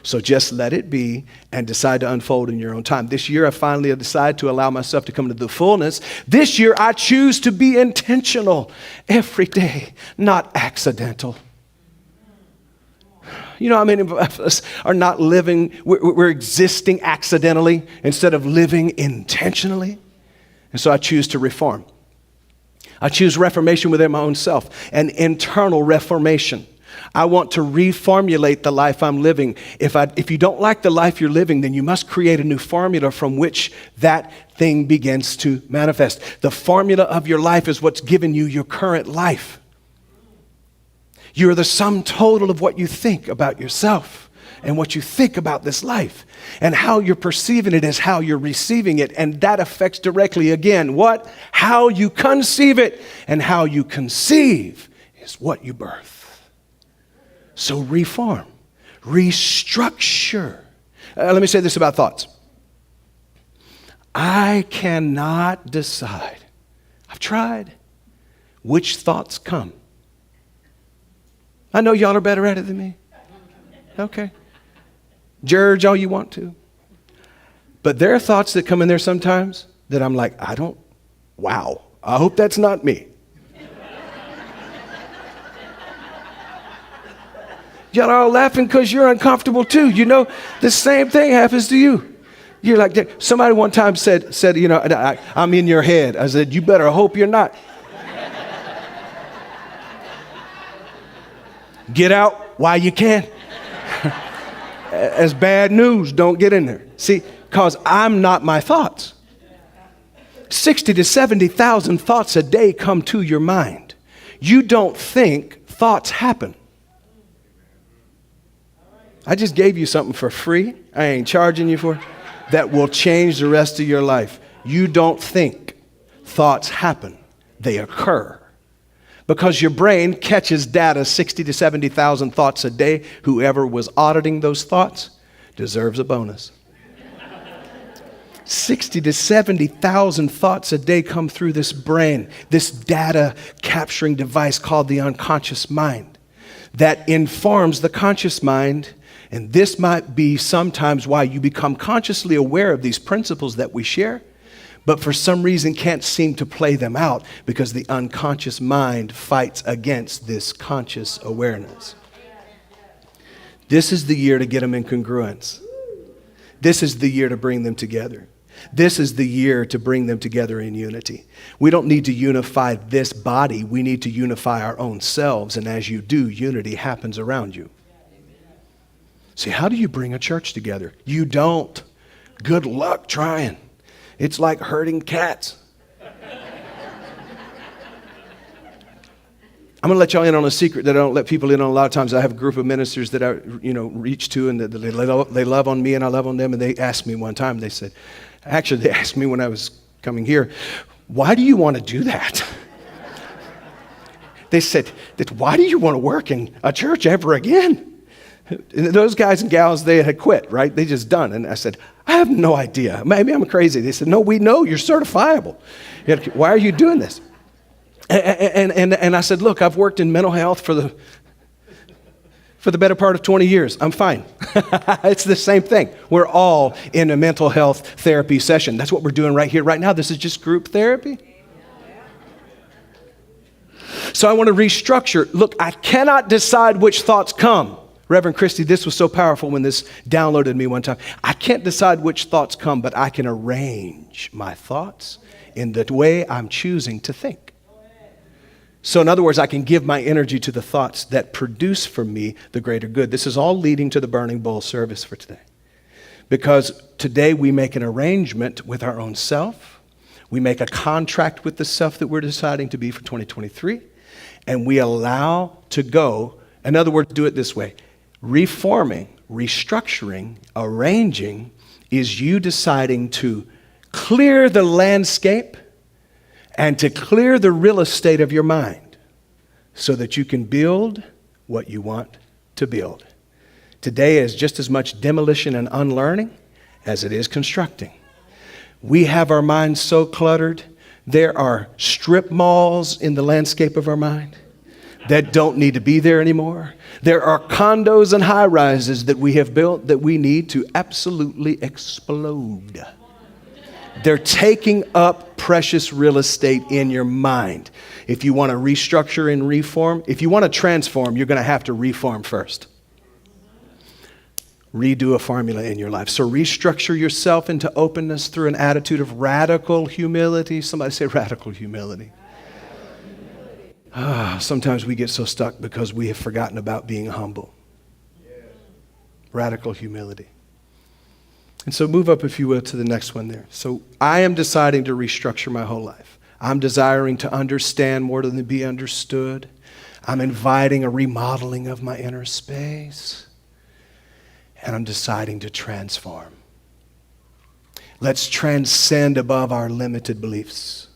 So just let it be and decide to unfold in your own time. This year, I finally decided to allow myself to come to the fullness. This year, I choose to be intentional every day, not accidental. You know, how many of us are not living, we're existing accidentally instead of living intentionally. And so I choose to reform. I choose reformation within my own self, an internal reformation. I want to reformulate the life I'm living. If you don't like the life you're living, then you must create a new formula from which that thing begins to manifest. The formula of your life is what's given you your current life. You're the sum total of what you think about yourself and what you think about this life. And how you're perceiving it is how you're receiving it. And that affects directly, again, what? How you conceive it. And how you conceive is what you birth. So reform, restructure. Let me say this about thoughts. I cannot decide. I've tried which thoughts come. I know y'all are better at it than me. Okay. Judge all you want to. But there are thoughts that come in there sometimes that I'm like, wow, I hope that's not me. Y'all are all laughing because you're uncomfortable too. You know, the same thing happens to you. You're like, somebody one time said, you know, I'm in your head. I said, you better hope you're not. Get out while you can. As bad news, don't get in there. See, because I'm not my thoughts. 60 to 70,000 thoughts a day come to your mind. You don't think, thoughts happen. I just gave you something for free. I ain't charging you for it. That will change the rest of your life. You don't think, thoughts happen. They occur. Because your brain catches data 60 to 70,000 thoughts a day. Whoever was auditing those thoughts deserves a bonus. 60 to 70,000 thoughts a day come through this brain, this data capturing device called the unconscious mind that informs the conscious mind. And this might be sometimes why you become consciously aware of these principles that we share, but for some reason can't seem to play them out because the unconscious mind fights against this conscious awareness. This is the year to get them in congruence. This is the year to bring them together. This is the year to bring them together in unity. We don't need to unify this body. We need to unify our own selves. And as you do, unity happens around you. See, how do you bring a church together? You don't. Good luck trying. It's like herding cats. I'm going to let y'all in on a secret that I don't let people in on a lot of times. I have a group of ministers that I, reach to, and they love on me and I love on them. And they asked me one time, they asked me when I was coming here, why do you want to do that? They said, why do you want to work in a church ever again? And those guys and gals, they had quit, right? They just done. And I said, I have no idea. Maybe I'm crazy. They said, no, we know you're certifiable. Why are you doing this? And I said, look, I've worked in mental health for for the better part of 20 years. I'm fine. It's the same thing. We're all in a mental health therapy session. That's what we're doing right here, right now. This is just group therapy. So I want to restructure. Look, I cannot decide which thoughts come. Reverend Christy, this was so powerful when this downloaded me one time. I can't decide which thoughts come, but I can arrange my thoughts in the way I'm choosing to think. So in other words, I can give my energy to the thoughts that produce for me the greater good. This is all leading to the burning bowl service for today. Because today we make an arrangement with our own self. We make a contract with the self that we're deciding to be for 2023. And we allow to go, in other words, do it this way. Reforming, restructuring, arranging is you deciding to clear the landscape and to clear the real estate of your mind so that you can build what you want to build. Today is just as much demolition and unlearning as it is constructing. We have our minds so cluttered. There are strip malls in the landscape of our mind that don't need to be there anymore. There are condos and high-rises that we have built that we need to absolutely explode. They're taking up precious real estate in your mind. If you want to restructure and reform, if you want to transform, you're going to have to reform first. Redo a formula in your life. So restructure yourself into openness through an attitude of radical humility. Somebody say radical humility. Sometimes we get so stuck because we have forgotten about being humble. Radical humility. And so move up, if you will, to the next one there. So I am deciding to restructure my whole life. I'm desiring to understand more than to be understood. I'm inviting a remodeling of my inner space. And I'm deciding to transform. Let's transcend above our limited beliefs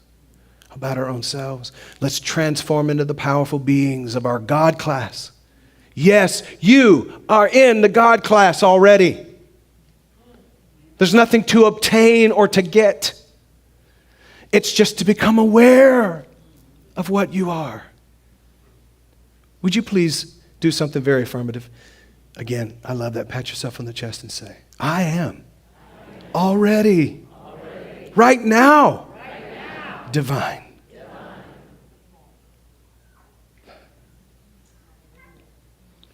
about our own selves. Let's transform into the powerful beings of our God class. Yes, you are in the God class already. There's nothing to obtain or to get. It's just to become aware of what you are. Would you please do something very affirmative? Again, I love that. Pat yourself on the chest and say, I am already, right now, divine.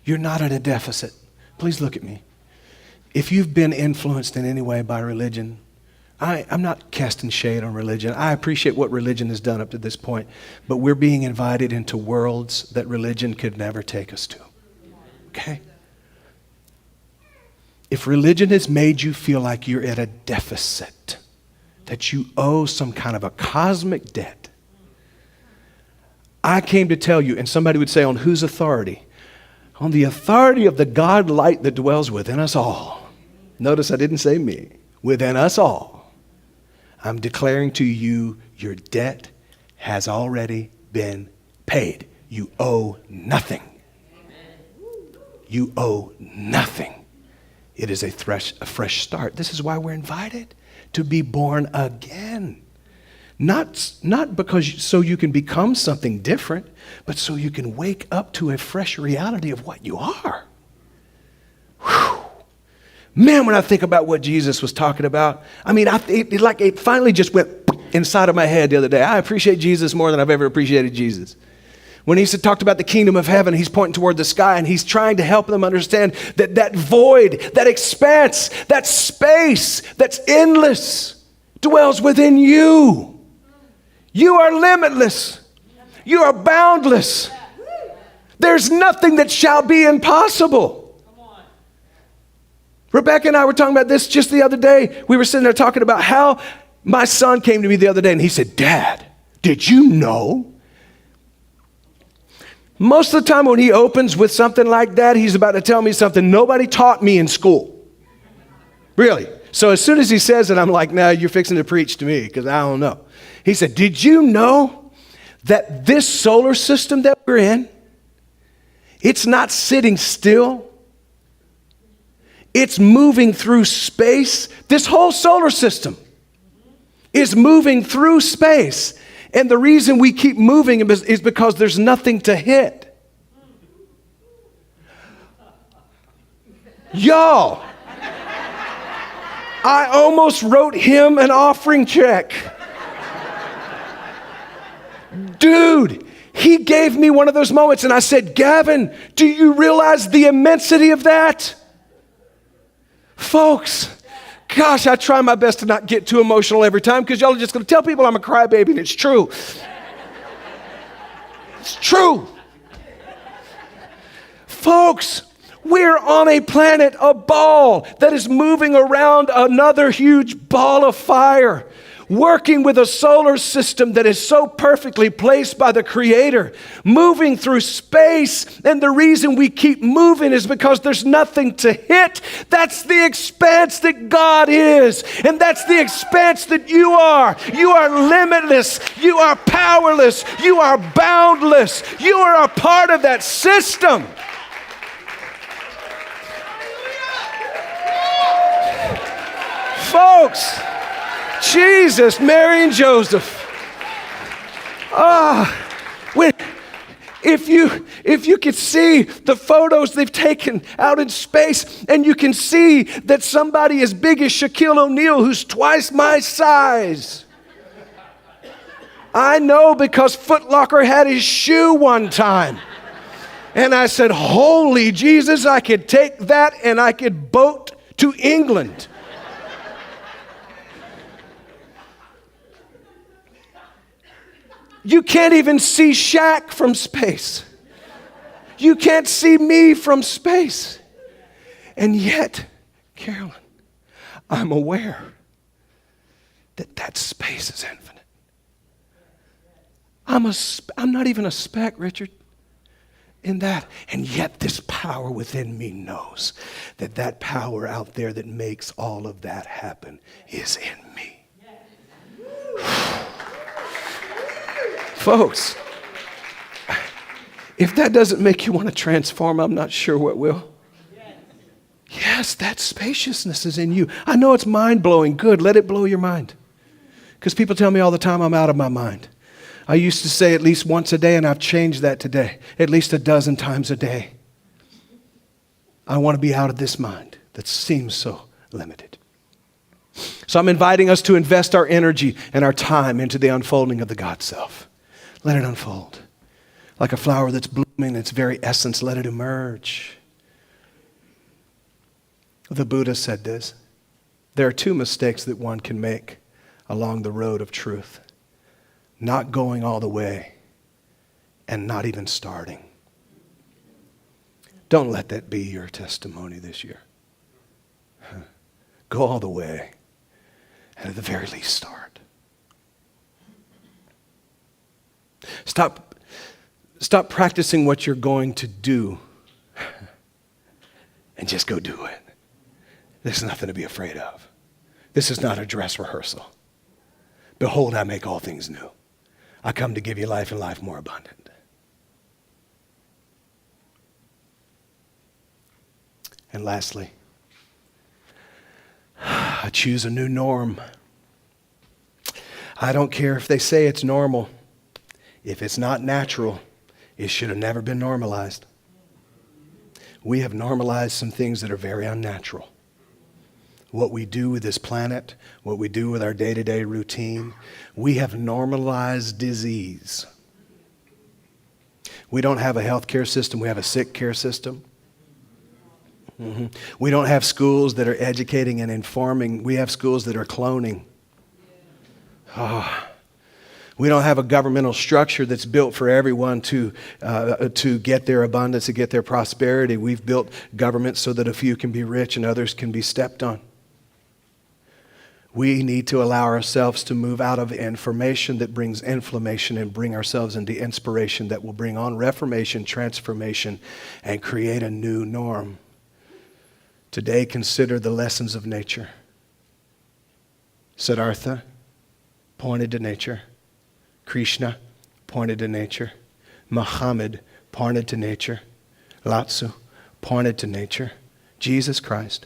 You're not in a deficit. Please look at me. If you've been influenced in any way by religion, I'm not casting shade on religion. I appreciate what religion has done up to this point, but we're being invited into worlds that religion could never take us to. Okay? If religion has made you feel like you're at a deficit, that you owe some kind of a cosmic debt, I came to tell you, and somebody would say, on whose authority? On the authority of the God light that dwells within us all. Notice I didn't say me. Within us all. I'm declaring to you, your debt has already been paid. You owe nothing. You owe nothing. It is a fresh start. This is why we're invited to be born again. Not because so you can become something different, but so you can wake up to a fresh reality of what you are. Whew. Man, when I think about what Jesus was talking about, I mean, it finally just went inside of my head the other day. I appreciate Jesus more than I've ever appreciated Jesus. When he talked about the kingdom of heaven, he's pointing toward the sky and he's trying to help them understand that void, that expanse, that space that's endless dwells within you. You are limitless. You are boundless. There's nothing that shall be impossible. Rebecca and I were talking about this just the other day. We were sitting there talking about how my son came to me the other day and he said, Dad, did you know? Most of the time when he opens with something like that, he's about to tell me something nobody taught me in school. Really. So as soon as he says it, I'm like, no, you're fixing to preach to me because I don't know. He said, did you know that this solar system that we're in, it's not sitting still? It's moving through space. This whole solar system is moving through space. And the reason we keep moving is because there's nothing to hit. Y'all, I almost wrote him an offering check. Dude, he gave me one of those moments and I said, Gavin, do you realize the immensity of that? Folks, gosh, I try my best to not get too emotional every time because y'all are just going to tell people I'm a crybaby, and it's true. It's true. Folks, we're on a planet, a ball that is moving around another huge ball of fire, working with a solar system that is so perfectly placed by the Creator, moving through space. And the reason we keep moving is because there's nothing to hit. That's the expanse that God is. And that's the expanse that you are. You are limitless. You are powerless. You are boundless. You are a part of that system. Folks, Jesus, Mary, and Joseph. If you could see the photos they've taken out in space, and you can see that somebody as big as Shaquille O'Neal, who's twice my size. I know because Foot Locker had his shoe one time. And I said, holy Jesus, I could take that and I could boat to England. You can't even see Shaq from space. You can't see me from space. And yet, Carolyn, I'm aware that space is infinite. I'm not even a speck, Richard, in that. And yet this power within me knows that power out there that makes all of that happen is in me. Folks, if that doesn't make you want to transform, I'm not sure what will. Yes, that spaciousness is in you. I know it's mind-blowing. Good, let it blow your mind. Because people tell me all the time I'm out of my mind. I used to say at least once a day, and I've changed that today. At least a dozen times a day. I want to be out of this mind that seems so limited. So I'm inviting us to invest our energy and our time into the unfolding of the God self. Let it unfold. Like a flower that's blooming, its very essence, let it emerge. The Buddha said this. There are two mistakes that one can make along the road of truth. Not going all the way and not even starting. Don't let that be your testimony this year. Go all the way and at the very least start. Stop practicing what you're going to do and just go do it. There's nothing to be afraid of. This is not a dress rehearsal. Behold, I make all things new. I come to give you life and life more abundant. And lastly, I choose a new norm. I don't care if they say it's normal. If it's not natural, it should have never been normalized. We have normalized some things that are very unnatural. What we do with this planet, what we do with our day-to-day routine, we have normalized disease. We don't have a healthcare system, we have a sick care system. We don't have schools that are educating and informing. We have schools that are cloning. We don't have a governmental structure that's built for everyone to get their abundance, to get their prosperity. We've built governments so that a few can be rich and others can be stepped on. We need to allow ourselves to move out of information that brings inflammation and bring ourselves into inspiration that will bring on reformation, transformation, and create a new norm. Today, consider the lessons of nature. Siddhartha pointed to nature. Krishna pointed to nature. Muhammad pointed to nature. Lao Tzu pointed to nature. Jesus Christ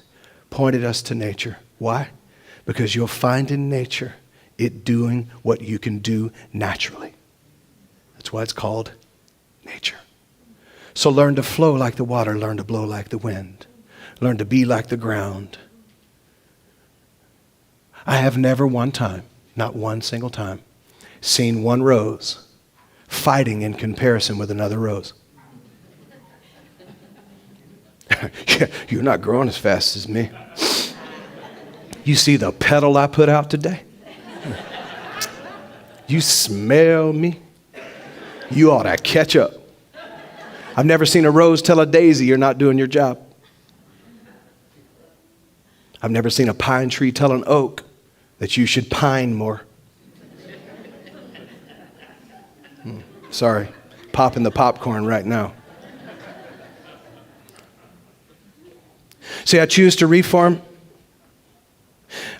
pointed us to nature. Why? Because you'll find in nature it doing what you can do naturally. That's why it's called nature. So learn to flow like the water, learn to blow like the wind. Learn to be like the ground. I have never one time, not one single time, seen one rose fighting in comparison with another rose. Yeah, you're not growing as fast as me. You see the petal I put out today? You smell me? You ought to catch up. I've never seen a rose tell a daisy you're not doing your job. I've never seen a pine tree tell an oak that you should pine more. Sorry, popping the popcorn right now. See, I choose to reform.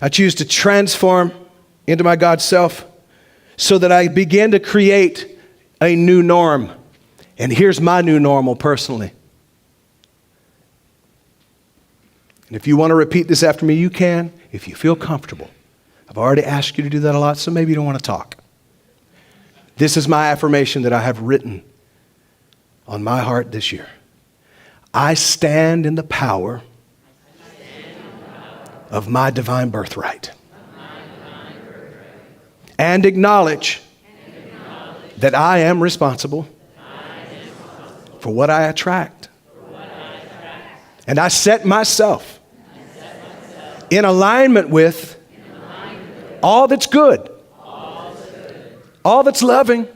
I choose to transform into my God self so that I begin to create a new norm. And here's my new normal personally. And if you want to repeat this after me, you can, if you feel comfortable. I've already asked you to do that a lot, so maybe you don't want to talk. This is my affirmation that I have written on my heart this year. I stand in the power of my divine birthright and acknowledge that I am responsible for what I attract. And I set myself in alignment with all that's good, all that's loving,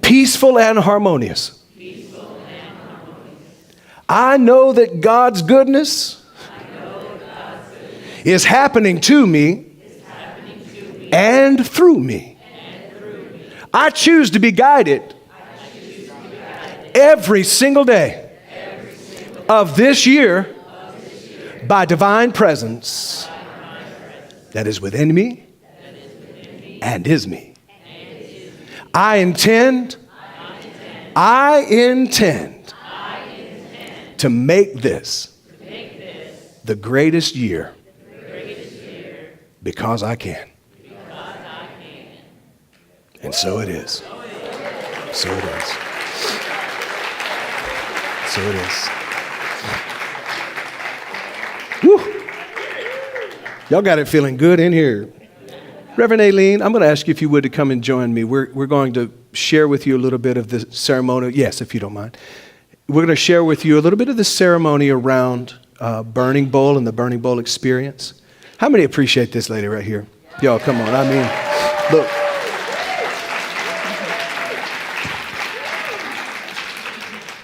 peaceful and harmonious. I know that God's goodness is happening to me and through me. I choose to be guided every single day of this year by divine presence that is within me and is me. I intend to make this the greatest year because I can. And so it is. So it is. So it is. Woo. Y'all got it feeling good in here. Reverend Aileen, I'm going to ask you if you would to come and join me. We're going to share with you a little bit of the ceremony. Yes, if you don't mind. We're going to share with you a little bit of the ceremony around Burning Bowl and the Burning Bowl experience. How many appreciate this lady right here? Y'all, come on. I mean, look.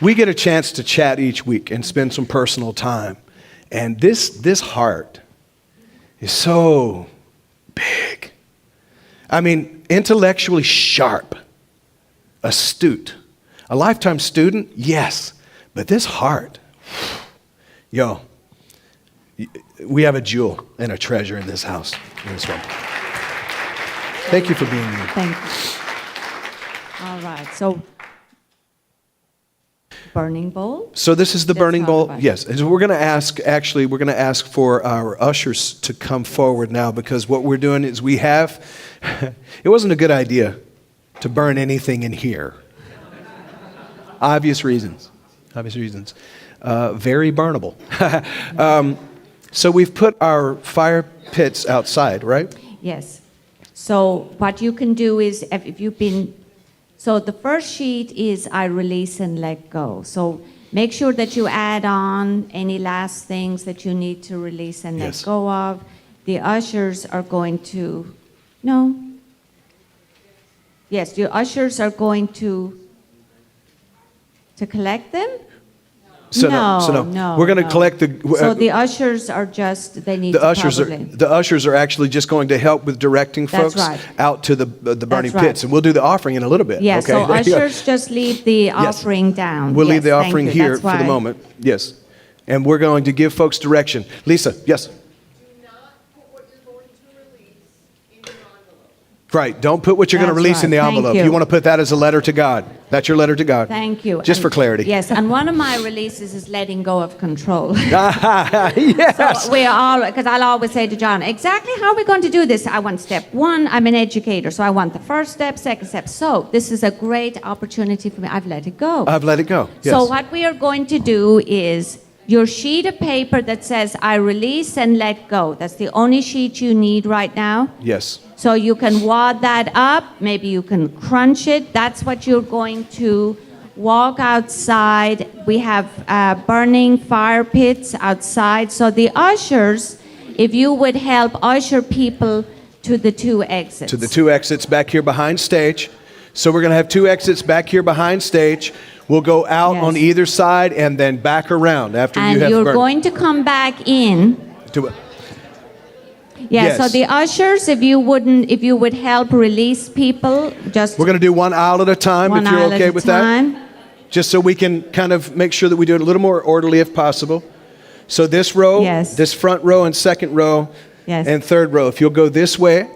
We get a chance to chat each week and spend some personal time. And this heart is so big. I mean, intellectually sharp, astute. A lifetime student, yes. But this heart, yo, we have a jewel and a treasure in this house, in this room. Thank you for being here. Thank you. All right, so Burning Bowl? So this is the Let's Burning talk Bowl. about it. Yes. And we're going to ask for our ushers to come forward now, because what we're doing is it wasn't a good idea to burn anything in here. Obvious reasons. Very burnable. So we've put our fire pits outside, right? Yes. So what you can do is, if you've been, so the first sheet is I release and let go. So make sure that you add on any last things that you need to release and Yes. let go of. The ushers are going to, no. Yes, the ushers are going to collect them? So No. We're going to collect the. So the ushers are just, they need The to ushers probably. the ushers are actually just going to help with directing That's folks right. out to the burning right. pits, and we'll do the offering in a little bit. Yeah, okay? so There you go. ushers just leave the offering down. We'll leave Yes, the thank offering you. here That's for the why- moment. Yes, and we're going to give folks direction. Lisa, yes. Do not put what you're going to release in your envelope. Right. Don't put what you're going to That's release in the right. Thank envelope. you. You want to put that as a letter to God. That's your letter to God. Thank you. Just And- for clarity. Yes, and one of my releases is letting go of control. Yes. So we all, because I'll always say to John, exactly how are we going to do this? I want step one, I'm an educator, so I want the first step, second step. So this is a great opportunity for me. I've let it go. I've let it go. Yes. So what we are going to do is your sheet of paper that says, I release and let go. That's the only sheet you need right now. Yes. So you can wad that up, maybe you can crunch it. That's what you're going to walk outside. We have burning fire pits outside. So the ushers, if you would help usher people to the 2 exits. To the 2 exits back here behind stage. So we're going to have 2 exits back here behind stage. We'll go out Yes. on either side and then back around after And you have you're burned. going to come back in. To it. Yeah, so Yes. the ushers, if you would help release people, just We're going to do one aisle at a time one if you're aisle okay at a with time. that. Just so we can kind of make sure that we do it a little more orderly if possible. So this row, Yes. this front row and second row Yes. and third row. If you'll go this way,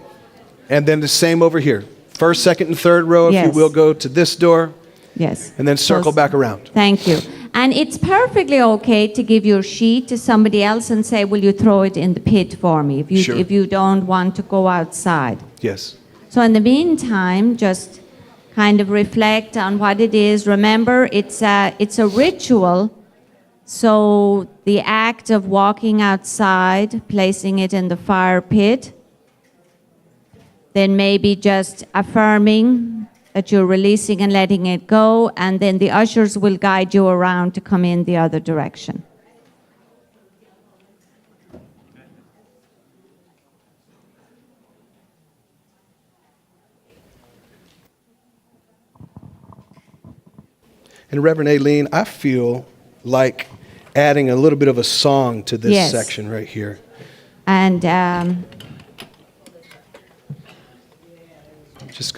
and then the same over here. First, second, and third row, if you Yes. will go to this door, Yes. and then circle So- back around. Thank you. And it's perfectly okay to give your sheet to somebody else and say, will you throw it in the pit for me Sure. if you don't want to go outside. Yes. So in the meantime, just kind of reflect on what it is. Remember, it's a ritual. So the act of walking outside, placing it in the fire pit, then maybe just affirming that you're releasing and letting it go, and then the ushers will guide you around to come in the other direction. And Reverend Aileen, I feel like adding a little bit of a song to this Yes. section right here. And I'm just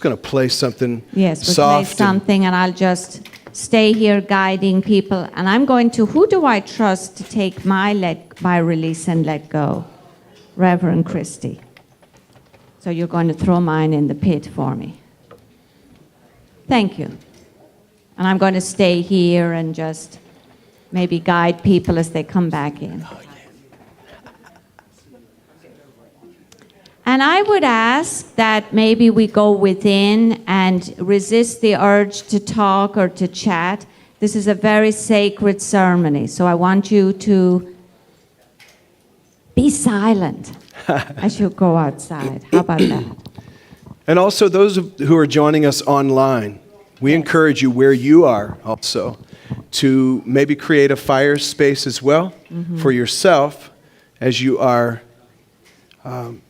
gonna play something yes, we'll play soft. and- something, and I'll just stay here guiding people. And I'm going to, who do I trust to take my release and let go? Reverend Christie. So you're going to throw mine in the pit for me. Thank you. And I'm going to stay here and just maybe guide people as they come back in. And I would ask that maybe we go within and resist the urge to talk or to chat. This is a very sacred ceremony, so I want you to be silent as you go outside. How about that? And also those who are joining us online, we encourage you where you are also to maybe create a fire space as well for yourself as you are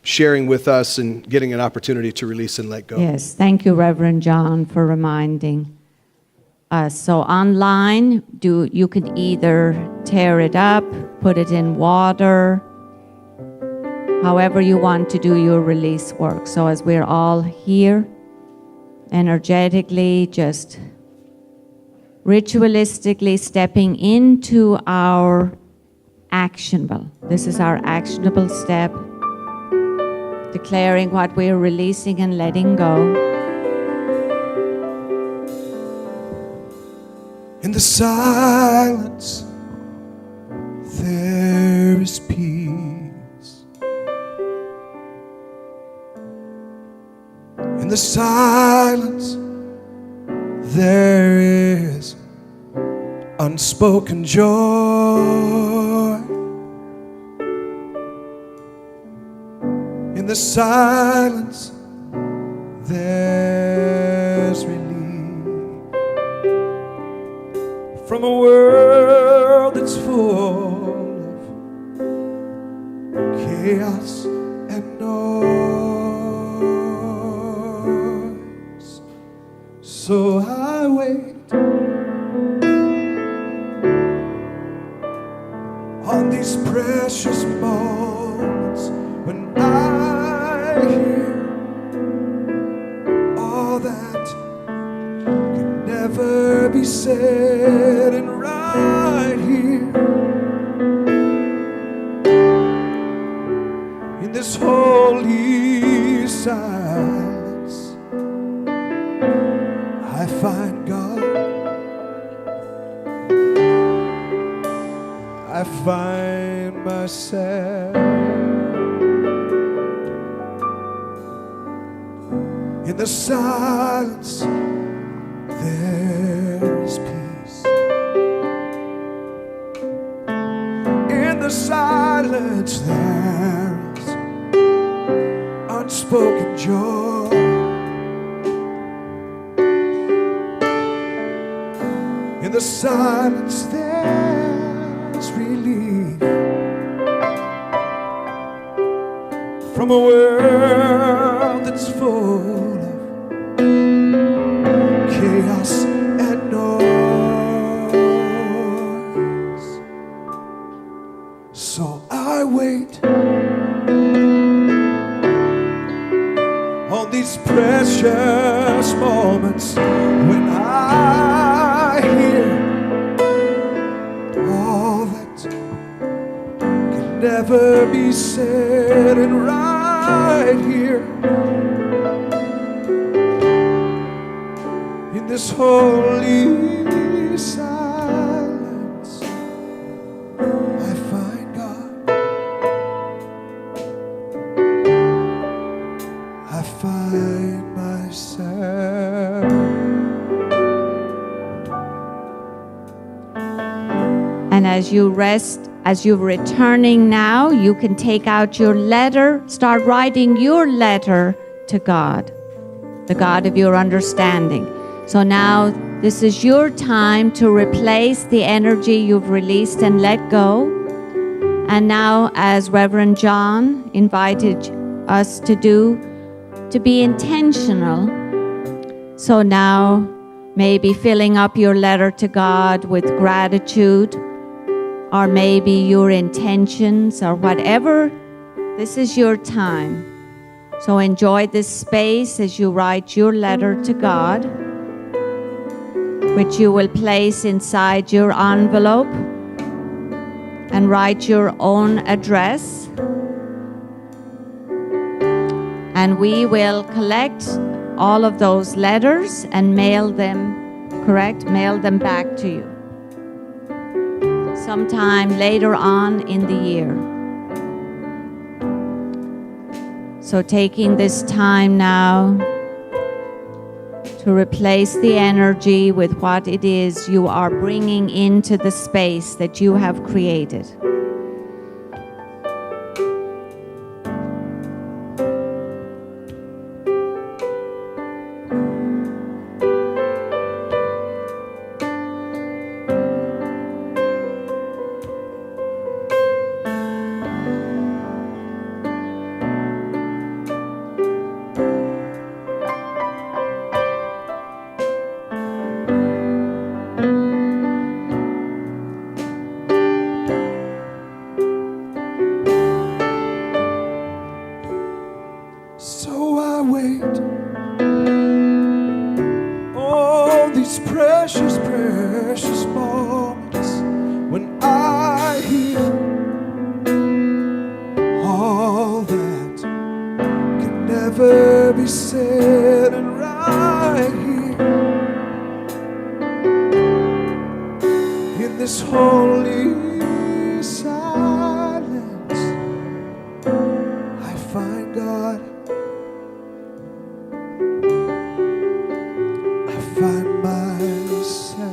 sharing with us and getting an opportunity to release and let go. Yes, thank you, Reverend John, for reminding us. So online, you can either tear it up, put it in water, however you want to do your release work. So as we're all here, energetically, just ritualistically stepping into our actionable. This is our actionable step, declaring what we're releasing and letting go. In the silence, there is peace. In the silence, there is unspoken joy. In the silence, there's relief from a world that's full of chaos and noise. So I wait on these precious moments when I hear all that can never be said, and right here in this holy silence I find God, I find myself. In the silence, there's peace. the silence there is unspoken joy. In the silence there's relief from a world that's full of chaos and noise. So I wait on these precious moments when I hear all that can never be said, and right here in this holy silence I find God. I find myself. And as you rest, as you're returning now, you can take out your letter, start writing your letter to God, the God of your understanding. So now this is your time to replace the energy you've released and let go. And now, as Reverend John invited us to do, to be intentional. So now, maybe filling up your letter to God with gratitude, or maybe your intentions, or whatever. This is your time. So enjoy this space as you write your letter to God, which you will place inside your envelope and write your own address. And we will collect all of those letters and mail them, mail them back to you sometime later on in the year. So taking this time now to replace the energy with what it is you are bringing into the space that you have created. So I wait on these precious, precious moments when I hear all that can never be said, and right here in this holy silence I find God. I find myself.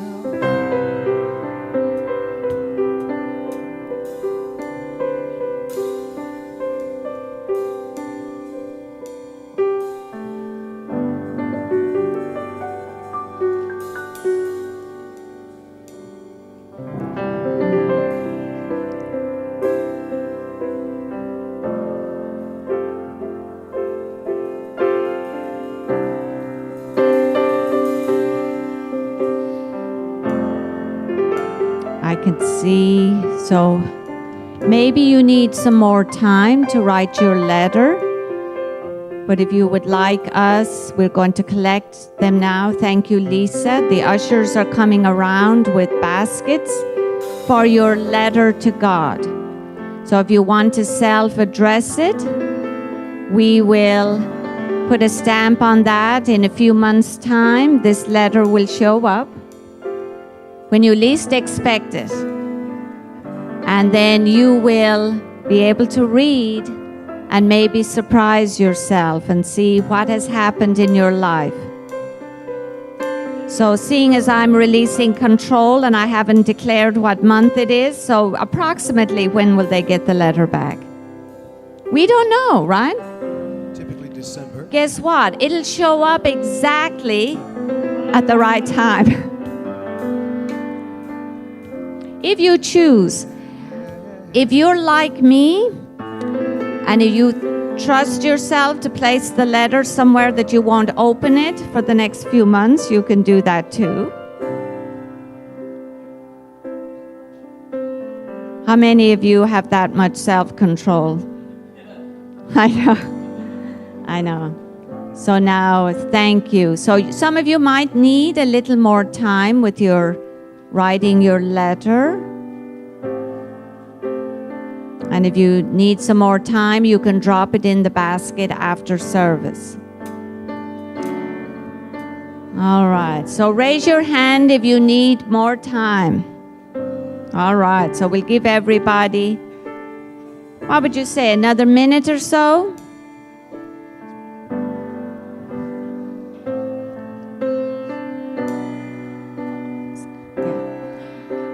I can see. So maybe you need some more time to write your letter. But if you would like us, we're going to collect them now. Thank you, Lisa. The ushers are coming around with baskets for your letter to God. So if you want to self-address it, we will put a stamp on that. In a few months' time, this letter will show up when you least expect it. And then you will be able to read and maybe surprise yourself and see what has happened in your life. So seeing as I'm releasing control and I haven't declared what month it is, so approximately when will they get the letter back? We don't know, right? Typically December. Guess what? It'll show up exactly at the right time. If you choose, if you're like me, and if you trust yourself to place the letter somewhere that you won't open it for the next few months, you can do that too. How many of you have that much self-control? I know. So now, thank you. So some of you might need a little more time with your writing your letter. And if you need some more time, you can drop it in the basket after service. All right. So raise your hand if you need more time. All right. So we'll give everybody, what would you say, another minute or so?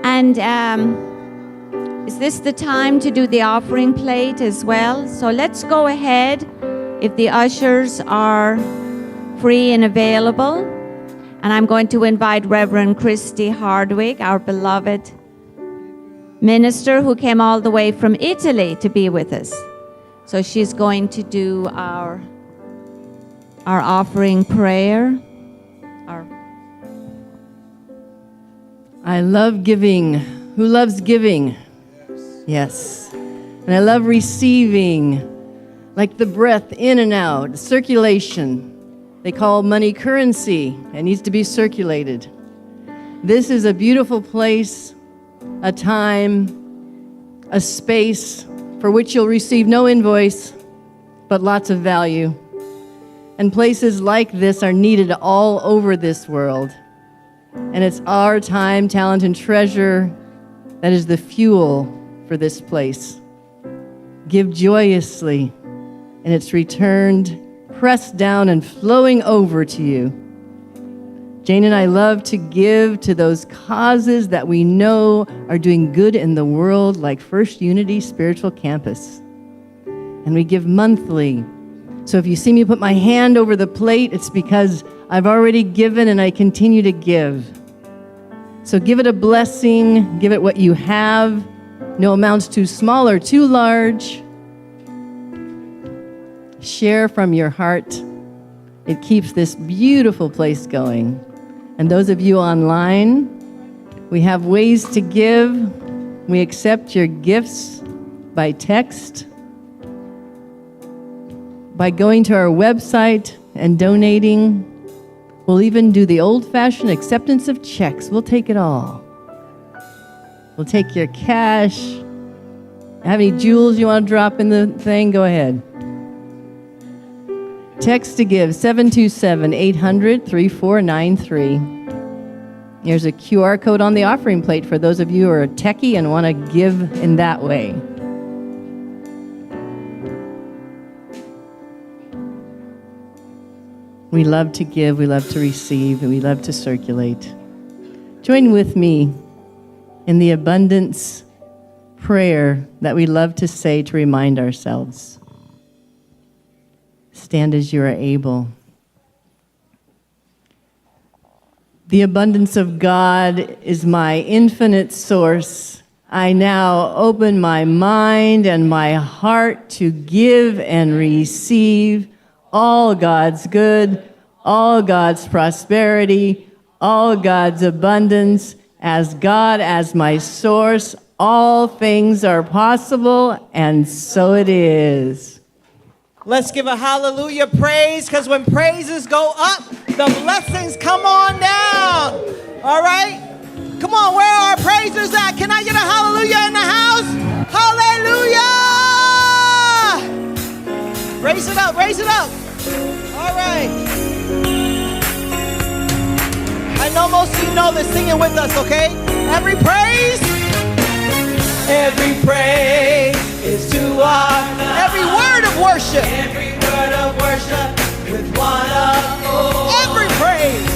And is this the time to do the offering plate as well? So let's go ahead if the ushers are free and available. And I'm going to invite Reverend Christy Hardwick, our beloved minister who came all the way from Italy to be with us. So she's going to do our offering prayer. I love giving. Who loves giving? Yes. And I love receiving, like the breath in and out, circulation. They call money currency. It needs to be circulated. This is a beautiful place, a time, a space for which you'll receive no invoice, but lots of value. And places like this are needed all over this world. And it's our time, talent, and treasure that is the fuel for this place. Give joyously, and it's returned, pressed down, and flowing over to you. Jane and I love to give to those causes that we know are doing good in the world, like First Unity Spiritual Campus. And we give monthly. So if you see me put my hand over the plate, it's because I've already given and I continue to give. So give it a blessing, give it what you have. No amount's too small or too large. Share from your heart. It keeps this beautiful place going. And those of you online, we have ways to give. We accept your gifts by text, by going to our website and donating. We'll even do the old-fashioned acceptance of checks. We'll take it all. We'll take your cash. Have any jewels you want to drop in the thing? Go ahead. Text to give, 727-800-3493. There's a QR code on the offering plate for those of you who are techie and want to give in that way. We love to give, we love to receive, and we love to circulate. Join with me in the abundance prayer that we love to say to remind ourselves. Stand as you are able. The abundance of God is my infinite source. I now open my mind and my heart to give and receive all God's good, all God's prosperity, all God's abundance. As God as my source, all things are possible, and so it is. Let's give a hallelujah praise, because when praises go up, the blessings come on down. All right? Come on, where are our praisers at? Can I get a hallelujah in the house? Hallelujah! Raise it up, raise it up. All right. I know most of you know this. Sing it with us, okay? Every praise is to our God. Every word of worship with one accord. Every praise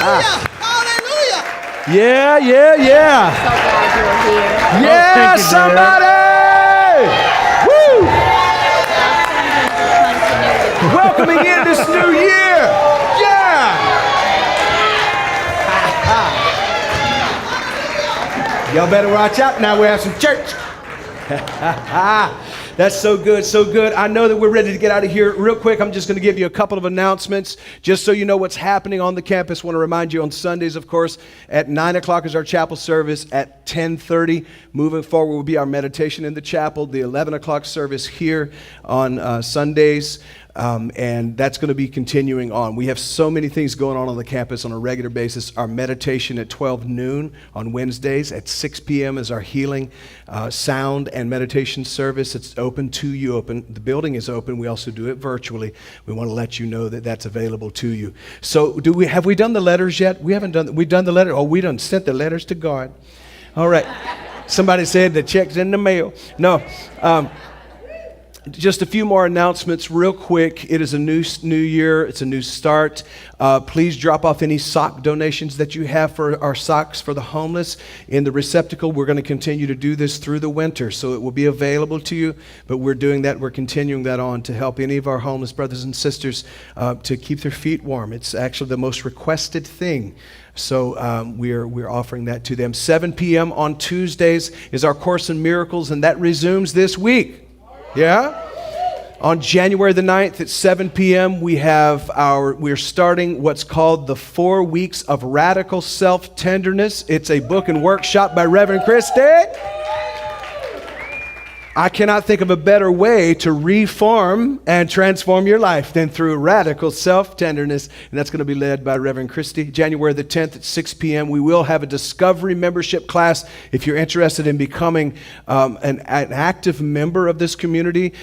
Hallelujah. Yeah, yeah, yeah. So glad you were here. Yeah, thank you, somebody! Woo! Welcoming in this new year. Yeah! Y'all better watch out now. We have some church. That's so good, so good. I know that we're ready to get out of here. Real quick, I'm just going to give you a couple of announcements just so you know what's happening on the campus. I want to remind you on Sundays, of course, at 9 o'clock is our chapel service. At 10:30, moving forward, will be our meditation in the chapel. The 11 o'clock service here on Sundays. And that's going to be continuing on. We have so many things going on the campus on a regular basis. Our meditation at 12 noon on Wednesdays. At 6 p.m. is our healing, sound, and meditation service. It's open to you. The building is open. We also do it virtually. We want to let you know that that's available to you. So have we done the letters yet? We haven't done. We've done the letter. Oh, we done sent the letters to God. All right. Somebody said the check's in the mail. No. Just a few more announcements real quick. It is a new year. It's a new start. Please drop off any sock donations that you have for our socks for the homeless in the receptacle. We're going to continue to do this through the winter, so it will be available to you. But we're doing that. We're continuing that on to help any of our homeless brothers and sisters to keep their feet warm. It's actually the most requested thing. So we're offering that to them. 7 p.m. on Tuesdays is our Course in Miracles, and that resumes this week. Yeah? On January the 9th at 7 p.m., we're starting what's called the 4 Weeks of Radical Self-Tenderness. It's a book and workshop by Reverend Christy. I cannot think of a better way to reform and transform your life than through radical self-tenderness. And that's going to be led by Reverend Christy. January the 10th at 6 p.m. We will have a Discovery membership class. If you're interested in becoming an active member of this community,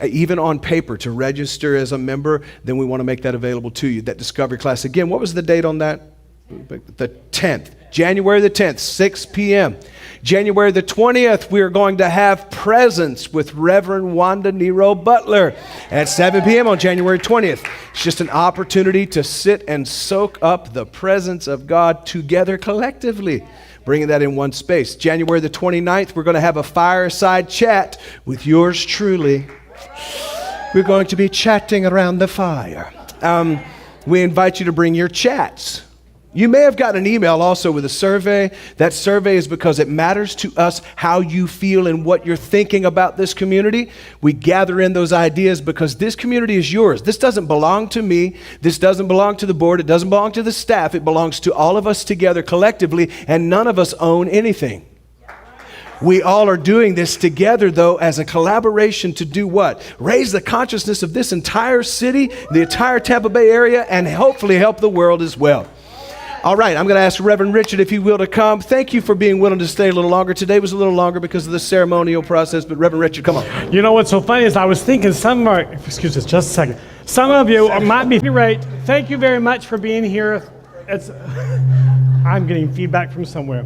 even on paper to register as a member, then we want to make that available to you. That Discovery class. Again, what was the date on that? The 10th. January the 10th, 6 p.m. January the 20th, we are going to have Presence with Reverend Wanda Nero Butler at 7 p.m. on January 20th. It's just an opportunity to sit and soak up the presence of God together collectively, bringing that in one space. January the 29th, we're going to have a fireside chat with yours truly. We're going to be chatting around the fire. We invite you to bring your chats. You may have gotten an email also with a survey. That survey is because it matters to us how you feel and what you're thinking about this community. We gather in those ideas because this community is yours. This doesn't belong to me. This doesn't belong to the board. It doesn't belong to the staff. It belongs to all of us together collectively, and none of us own anything. We all are doing this together, though, as a collaboration to do what? Raise the consciousness of this entire city, the entire Tampa Bay area, and hopefully help the world as well. All right, I'm going to ask Reverend Richard, if he will, to come. Thank you for being willing to stay a little longer. Today was a little longer because of the ceremonial process, but Reverend Richard, come on. You know what's so funny is I was thinking excuse us just a second. Some of you might be right. Thank you very much for being here. I'm getting feedback from somewhere.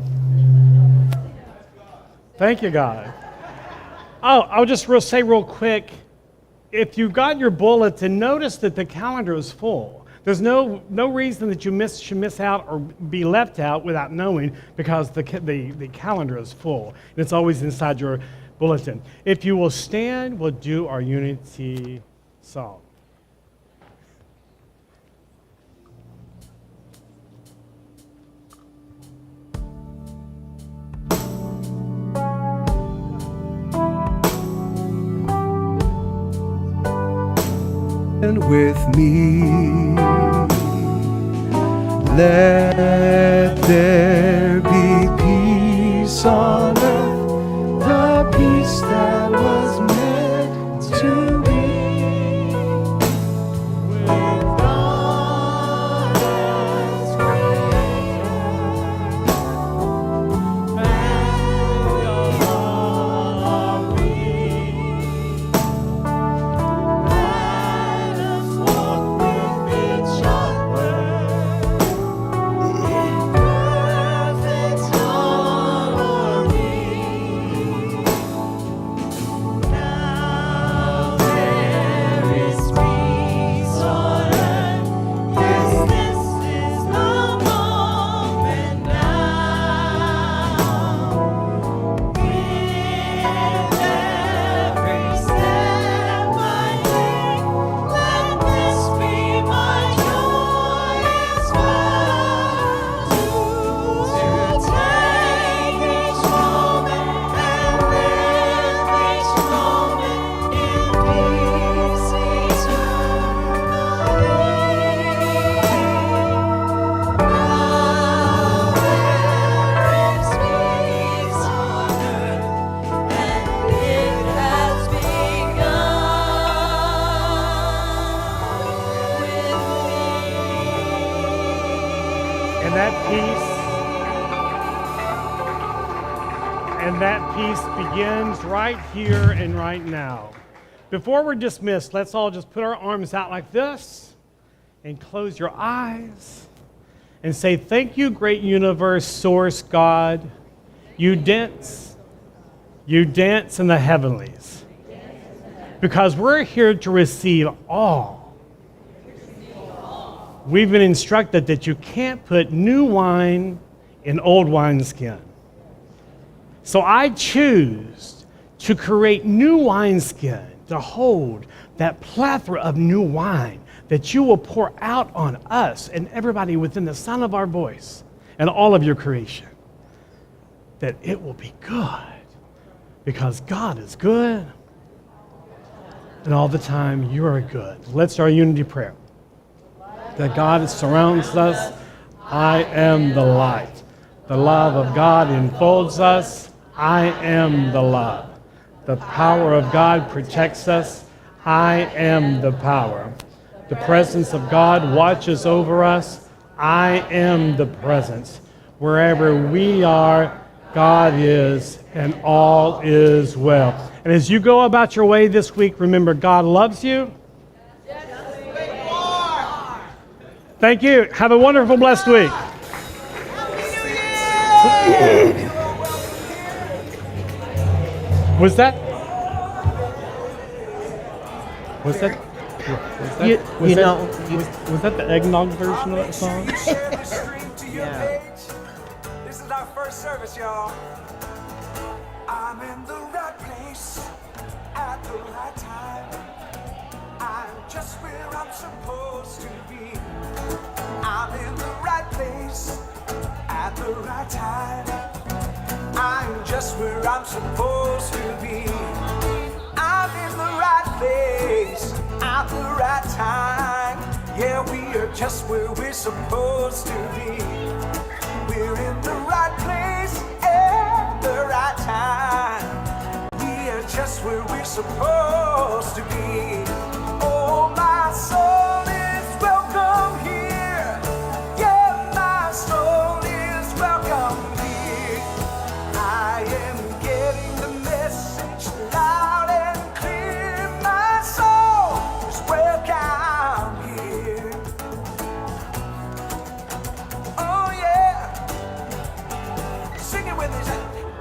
Thank you, God. Oh, I'll just say real quick, if you've got your bulletin, notice that the calendar is full. There's no reason that you should miss out or be left out without knowing, because the calendar is full. And it's always inside your bulletin. If you will stand, we'll do our unity song. With me, let there be peace on earth, the peace that was meant to be. With God as creator, and your love be. And that peace begins right here and right now. Before we're dismissed, let's all just put our arms out like this and close your eyes and say, thank you, great universe, source, God. You dance in the heavenlies. Because we're here to receive all. We've been instructed that you can't put new wine in old wineskin. So I choose to create new wineskin to hold that plethora of new wine that you will pour out on us and everybody within the sound of our voice and all of your creation. That it will be good because God is good and all the time you are good. Let's start our unity prayer. That God surrounds us. I am the light. The love of God enfolds us. I am the love. The power of God protects us. I am the power. The presence of God watches over us. I am the presence. Wherever we are, God is, and all is well. And as you go about your way this week, remember God loves you. Thank you. Have a wonderful, blessed week. Was that? Was that the eggnog version of that song? Yeah. This is our first service, y'all. I'm in the right place at the right time. I'm just where I'm supposed to be. I'm in the right place at the right time. I'm just where I'm supposed to be. I'm in the right place at the right time. Yeah, we are just where we're supposed to be. We're in the right place at the right time. We are just where we're supposed to be. Oh, my soul is welcome here. Yeah, my soul is welcome here. I am getting the message loud and clear. My soul is welcome here. Oh yeah, sing it with me.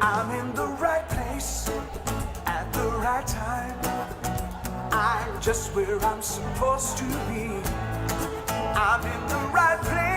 I'm in the right place at the right time. I'm just where I'm supposed to be. I'm in the right place